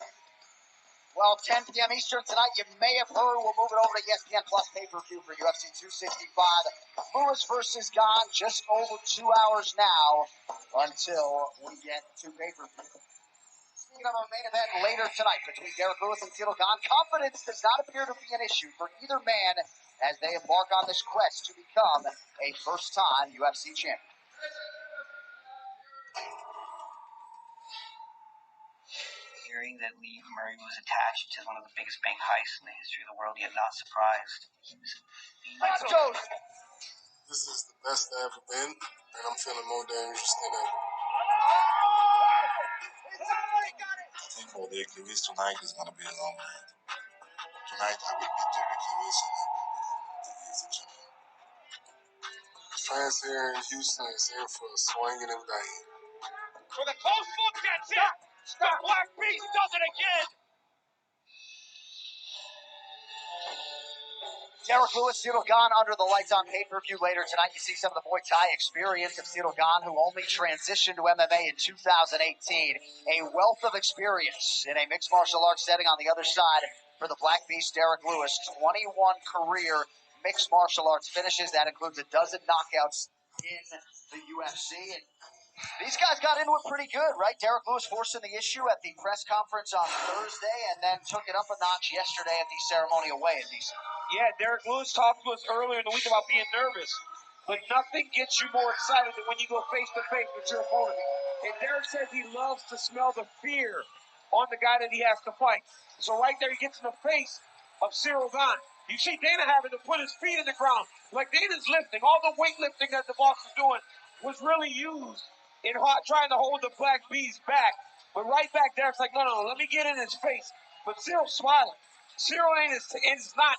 Well, 10 p.m. Eastern tonight, you may have heard. We'll move it over to ESPN Plus pay-per-view for UFC 265. Lewis versus Gane, just over 2 hours now until we get to pay-per-view. Speaking of our main event later tonight between Derek Lewis and Cyril Gane, confidence does not appear to be an issue for either man as they embark on this quest to become a first-time UFC champion. Hearing that Lee Murray was attached to one of the biggest bank heists in the history of the world, yet not surprised. Let's go! This is the best I've ever been, and I'm feeling more dangerous than ever. I think for Derek Lewis tonight is going to be a long night. Tonight I will beat Derek Lewis and I will become the UFC champion. Fans here in Houston is here for a swinging and banging. For the close look, that's it. The Black Beast does it again. Derek Lewis, Cyril Gane under the lights on pay-per-view later tonight. You see some of the Muay Thai experience of Cyril Gane, who only transitioned to MMA in 2018. A wealth of experience in a mixed martial arts setting on the other side for the Black Beast, Derek Lewis. 21 career mixed martial arts finishes. That includes a dozen knockouts in the UFC. And these guys got into it pretty good, right? Derek Lewis forcing the issue at the press conference on Thursday and then took it up a notch yesterday at the ceremonial weigh-in. Yeah, Derek Lewis talked to us earlier in the week about being nervous. But nothing gets you more excited than when you go face-to-face with your opponent. And Derek says he loves to smell the fear on the guy that he has to fight. So right there, he gets in the face of Cyril Gane. You see Dana having to put his feet in the ground. Like Dana's lifting. All the weightlifting that the boss was doing was really used in trying to hold the Black Beast back. But right back, Derek's like, no, let me get in his face. But Cyril's smiling. Cyril is not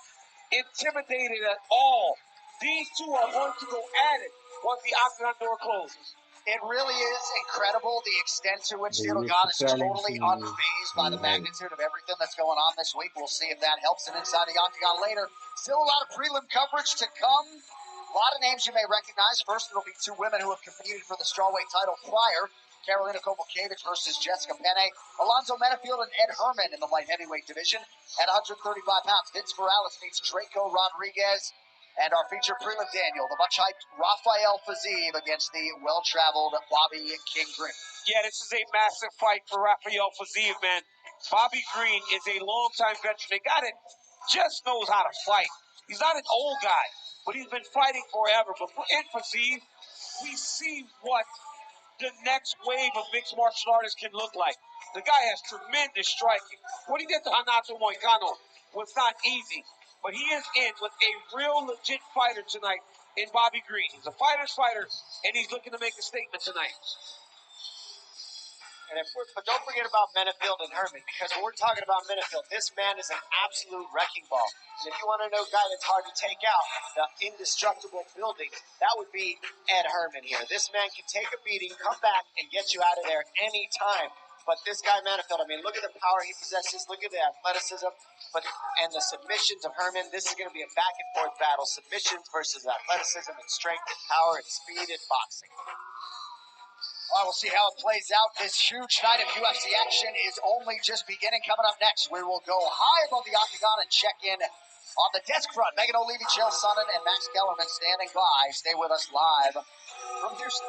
intimidated at all. These two are going to go at it once the octagon door closes. It really is incredible the extent to which The Cyril UFC Gane is totally challenge unfazed by the live. magnitude of everything that's going on this week. We'll see if that helps him inside the octagon later. Still a lot of prelim coverage to come. A lot of names you may recognize. First, it'll be two women who have competed for the strawweight title prior. Carolina Kowalkiewicz versus Jessica Penne. Alonzo Menafield and Ed Herman in the light heavyweight division at 135 pounds. Vince Morales meets Draco Rodriguez. And our featured prelim Daniel, the much-hyped Rafael Fiziev against the well-traveled Bobby King Green. Yeah, this is a massive fight for Rafael Fiziev, man. Bobby Green is a longtime veteran. The guy that just knows how to fight. He's not an old guy, but he's been fighting forever. But in Fiziev, we see what the next wave of mixed martial artists can look like. The guy has tremendous striking. What he did to Renato Moicano was not easy, but he is in with a real legit fighter tonight in Bobby Green. He's a fighter's fighter, and he's looking to make a statement tonight. But don't forget about Menafield and Herman, because when we're talking about Menafield, this man is an absolute wrecking ball. And if you want to know a guy that's hard to take out, the indestructible building, that would be Ed Herman here. This man can take a beating, come back, and get you out of there any time. But this guy Menafield, I mean, look at the power he possesses, look at the athleticism, and the submissions of Herman. This is going to be a back and forth battle. Submissions versus athleticism and strength and power and speed and boxing. All right, we'll see how it plays out. This huge night of UFC action is only just beginning. Coming up next, we will go high above the octagon and check in on the desk front. Megan O'Leary, Chael Sonnen, and Max Kellerman standing by. Stay with us live from Houston.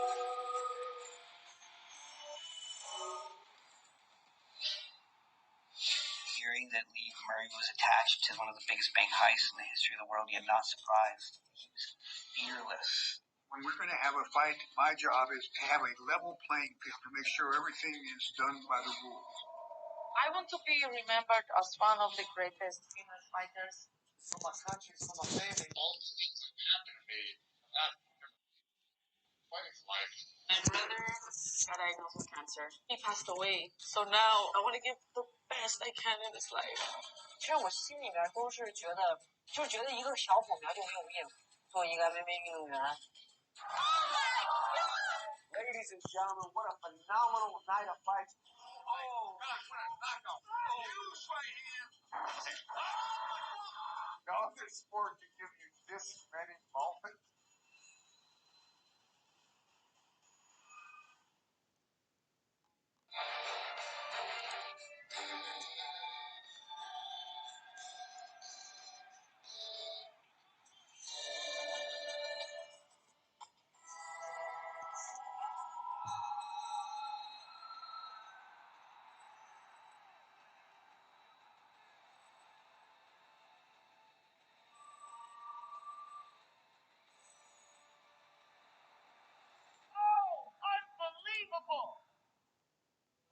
Hearing that Lee Murray was attached to one of the biggest bank heists in the history of the world, yet not surprised. He was fearless. When we're going to have a fight, my job is to have a level playing field, to make sure everything is done by the rules. I want to be remembered as one of the greatest female fighters. From my country, from my family, all the things that happened to me, fighting for life. My brother got diagnosed with cancer. He passed away. So now I want to give the best I can in his life. 其实我心里面都是觉得，就觉得一个小火苗就没有命。做一个 MMA 运动员。Ladies and gentlemen, what a phenomenal night of fights. Oh, gosh, what a knockout. Oh, huge right hand. No other sport can give you this many moments.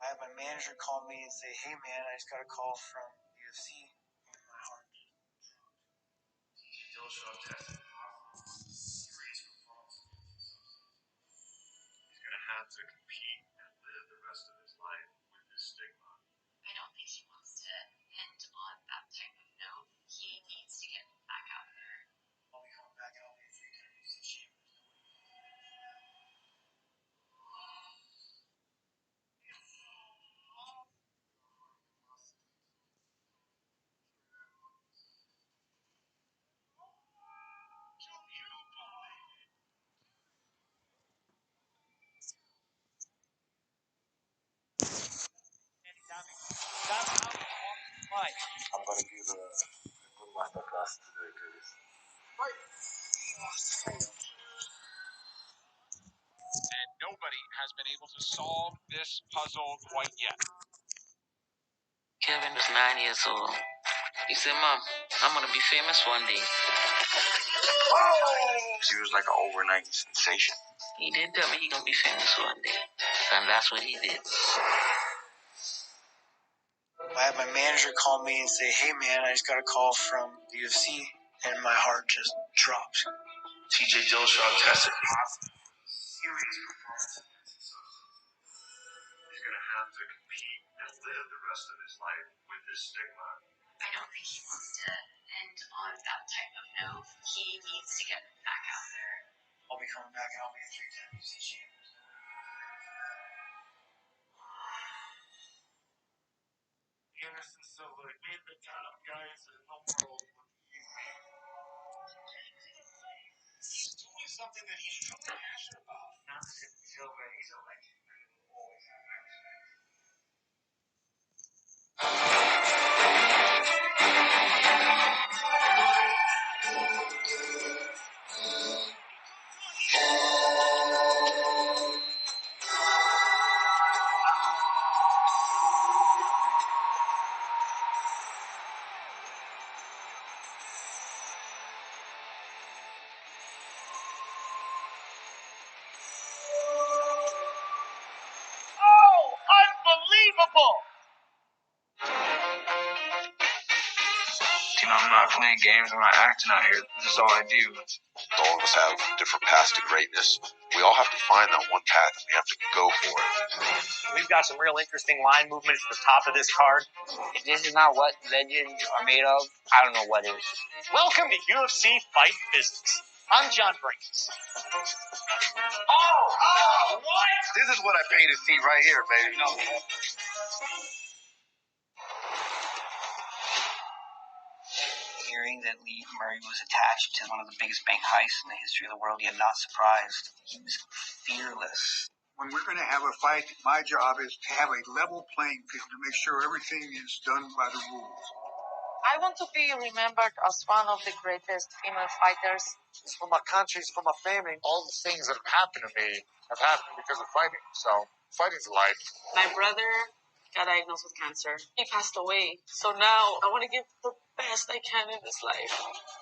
I had my manager call me and say, "Hey man, I just got a call from UFC." My heart. Dillashaw tested positive. Serious performance. He's going to have to compete and live the rest of his life with this stigma. I don't think he wants to end on that type of note. He needs to get back out there. I'll be coming back and I'll be a 3-time UFC champion. I'm going to give a good masterclass today, guys. And nobody has been able to solve this puzzle quite yet. Kevin was 9 years old. He said, "Mom, I'm going to be famous one day." He was like an overnight sensation. He did tell me he going to be famous one day. And that's what he did. I had my manager call me and say, "Hey man, I just got a call from the UFC," and my heart just dropped. TJ Dillashaw tested positive. Serious performance. He's going to have to compete and live the rest of his life with this stigma. I don't think he wants to end on that type of note. He needs to get back out there. I'll be coming back and I'll be a 3-time UFC champion. Something that he's truly passionate about. Unbelievable! I'm not playing games. I'm not acting out here. This is all I do. All of us have different paths to greatness. We all have to find that one path, and we have to go for it. We've got some real interesting line movements at the top of this card. If this is not what legends are made of, I don't know what is. Welcome to UFC Fight Business. I'm John Brinkins. What? This is what I paid to see right here, baby. No. Hearing that Lee Murray was attached to one of the biggest bank heists in the history of the world, yet not surprised. He was fearless. When we're going to have a fight, my job is to have a level playing field to make sure everything is done by the rules. I want to be remembered as one of the greatest female fighters. It's from my country, it's from my family. All the things that have happened to me have happened because of fighting. So, fighting's life. My brother got diagnosed with cancer. He passed away. So now I want to give the best I can in this life.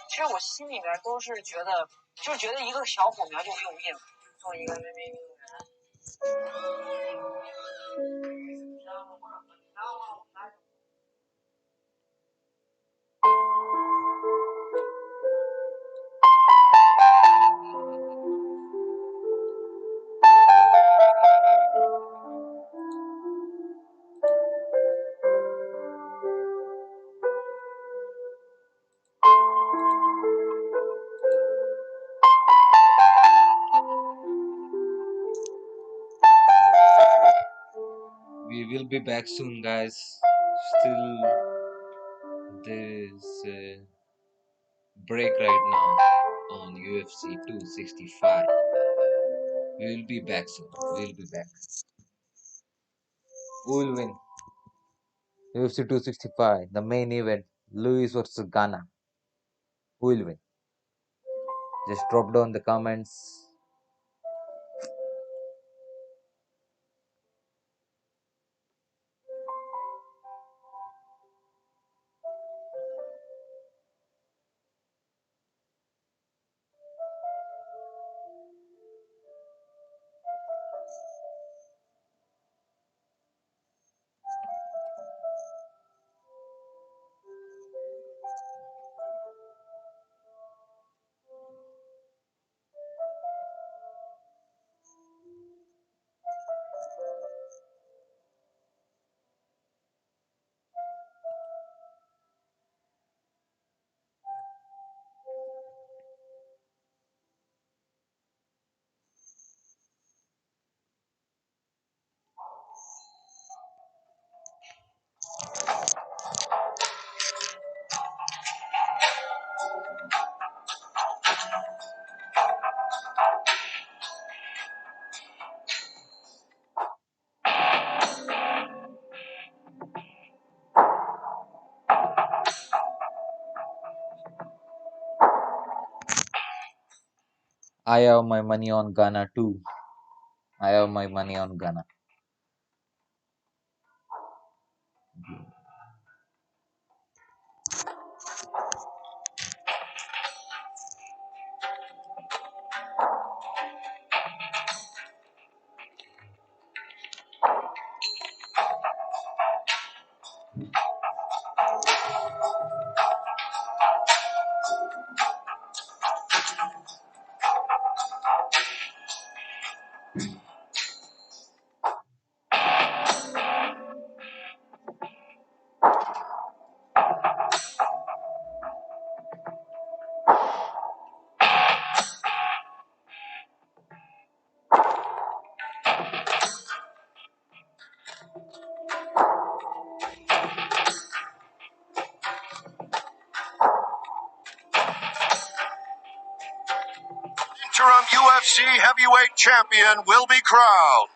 其实我心里面都是觉得，就觉得一个小火苗就没有灭，做一个人民运动员。We will be back soon, guys. Still, there is a break right now on UFC 265. We will be back soon. We will be back. Who will win? UFC 265, the main event, Luis versus Gane. Who will win? Just drop down the comments. I have my money on Gane too. I have my money on Gane. UFC heavyweight champion will be crowned.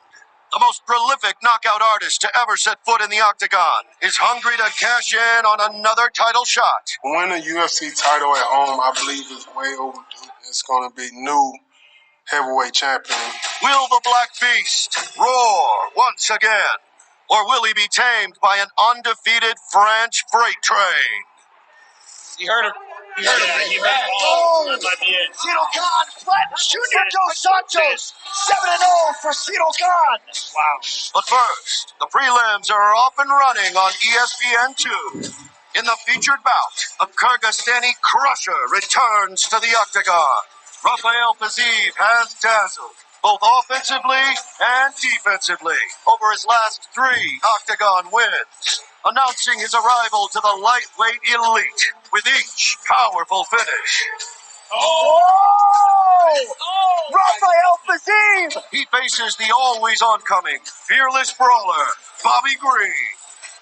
The most prolific knockout artist to ever set foot in the octagon is hungry to cash in on another title shot. Win a UFC title at home, I believe, is way overdue. It's going to be new heavyweight champion. Will the Black Beast roar once again? Or will he be tamed by an undefeated French freight train? You heard him. You heard him. He made That might be it. Cyril Gane flattens Junior Dos Santos. 7-0 for Cyril Gane. Wow. But first, the prelims are off and running on ESPN2. In the featured bout, a Kyrgyzstani crusher returns to the octagon. Rafael Fiziev has dazzled, both offensively and defensively, over his last 3 octagon wins, announcing his arrival to the lightweight elite with each powerful finish. Rafael Fiziev! He faces the always oncoming, fearless brawler, Bobby Green.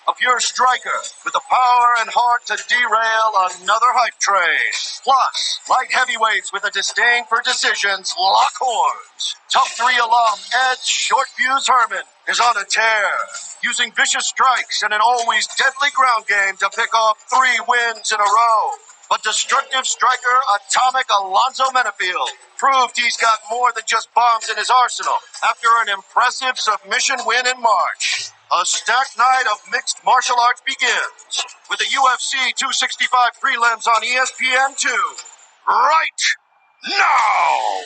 A pure striker with the power and heart to derail another hype train. Plus, light heavyweights with a disdain for decisions lock horns. Top 3 alum Ed Short Fuse Herman is on a tear, using vicious strikes and an always deadly ground game to pick off 3 wins in a row. But destructive striker Atomic Alonzo Menefield proved he's got more than just bombs in his arsenal after an impressive submission win in March. A stacked night of mixed martial arts begins with the UFC 265 prelims on ESPN2 right now.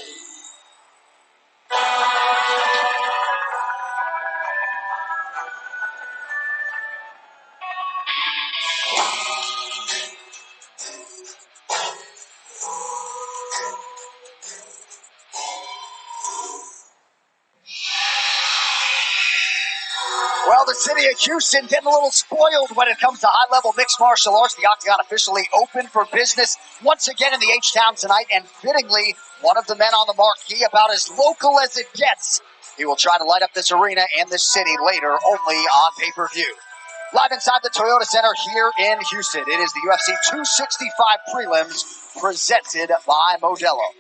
Well, the city of Houston getting a little spoiled when it comes to high-level mixed martial arts. The Octagon officially open for business once again in the H-Town tonight, and fittingly, one of the men on the marquee, about as local as it gets. He will try to light up this arena and this city later, only on pay-per-view. Live inside the Toyota Center here in Houston, it is the UFC 265 prelims presented by Modelo.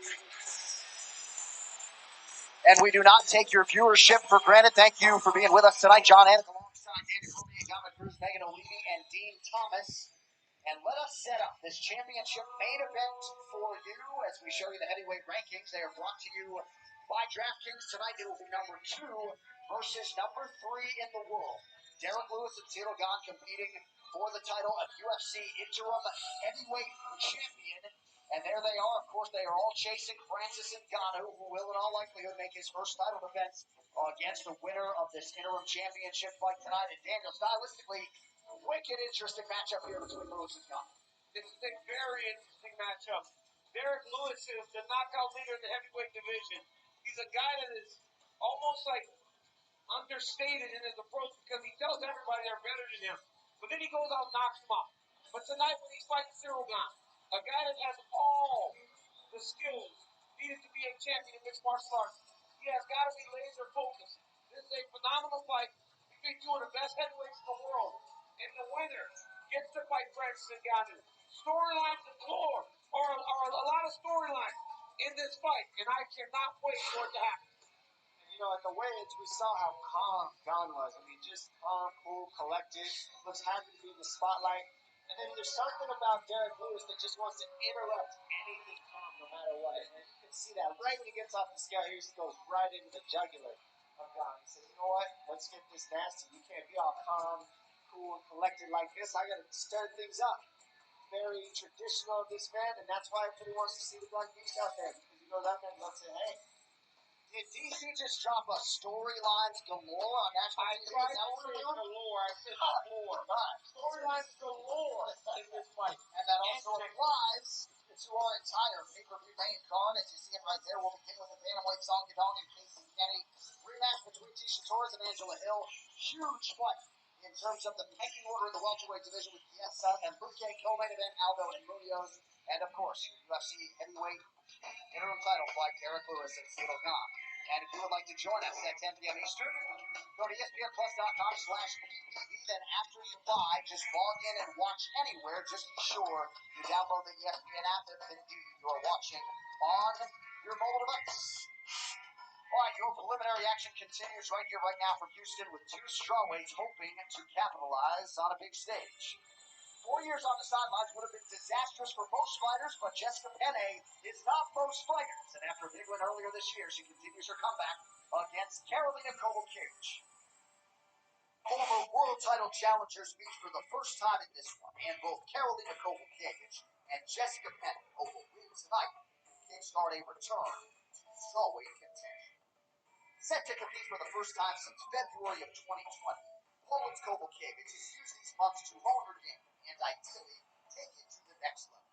And we do not take your viewership for granted. Thank you for being with us tonight. John Anik alongside David Rubey, Gama Cruz, Megan O'Leary, and Dean Thomas. And let us set up this championship main event for you as we show you the heavyweight rankings. They are brought to you by DraftKings. Tonight it will be number 2 versus number 3 in the world. Derek Lewis and Cyril Gane competing for the title of UFC interim heavyweight champion. And there they are. Of course, they are all chasing Francis Ngannou, who will in all likelihood make his first title defense against the winner of this interim championship fight tonight. And Daniel, stylistically, wicked interesting matchup here between Lewis and Gane. This is a very interesting matchup. Derek Lewis is the knockout leader in the heavyweight division. He's a guy that is almost like understated in his approach because he tells everybody they're better than him. But then he goes out and knocks them out. But tonight when he's fighting Cyril Gane, a guy that has all the skills needed to be a champion in mixed martial arts, he has got to be laser focused. This is a phenomenal fight between 2 of the best heavyweights in the world. And the winner gets to fight Francis Ngannou. Storylines galore, or a lot of storylines in this fight, and I cannot wait for it to happen. You know, at the weigh-ins, we saw how calm Gane was. I mean, just calm, cool, collected, looks happy to be in the spotlight. And then there's something about Derek Lewis that just wants to interrupt anything calm, no matter what. And you can see that right when he gets off the scale, he just goes right into the jugular of Gane. He says, you know what, let's get this nasty. You can't be all calm, cool, and collected like this. I got to stir things up. Very traditional of this man, and that's why everybody wants to see the Black Beast out there. Because you know that man loves to, hey, did DC just drop a storylines galore on national TV? I tried to say galore. I said galore. Storylines galore in this fight. And that also applies to our entire pay-per-view main card. As you see it right there, we'll begin with the bantamweight Song Yadong and Casey Kenny. Rematch between Tisha Torres and Angela Hill. Huge fight in terms of the pecking order in the welterweight division with Chiesa and Buche, co-main event Aldo and Munoz. And of course, your UFC heavyweight interim title fight, Derek Lewis and Cyril Gane. And if you would like to join us at 10 p.m. Eastern, go to ESPNplus.com/PPV. Then after you buy, just log in and watch anywhere. Just be sure you download the ESPN app and you are watching on your mobile device. All right, your preliminary action continues right here, right now from Houston with two strawweights hoping to capitalize on a big stage. 4 years on the sidelines would have been disastrous for most fighters, but Jessica Penne is not most fighters. And after a big win earlier this year, she continues her comeback against Karolina Kowalkiewicz. Former world title challengers meet for the first time in this one, and both Karolina Kowalkiewicz and Jessica Penne hope will win tonight and kickstart a return to strawweight contention. Set to compete for the first time since February of 2020, Poland's Kowalkiewicz has used these months to hone her game and ideally take it to the next level.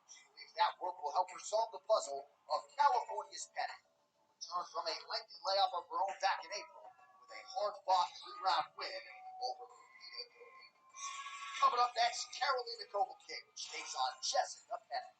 She believes that work will help her solve the puzzle of California's Penne, who returned from a lengthy layoff of her own back in April with a hard-fought 3-round win over Lupita Godinez. Coming up next, Karolina Kowalkiewicz takes on Jessica Penne.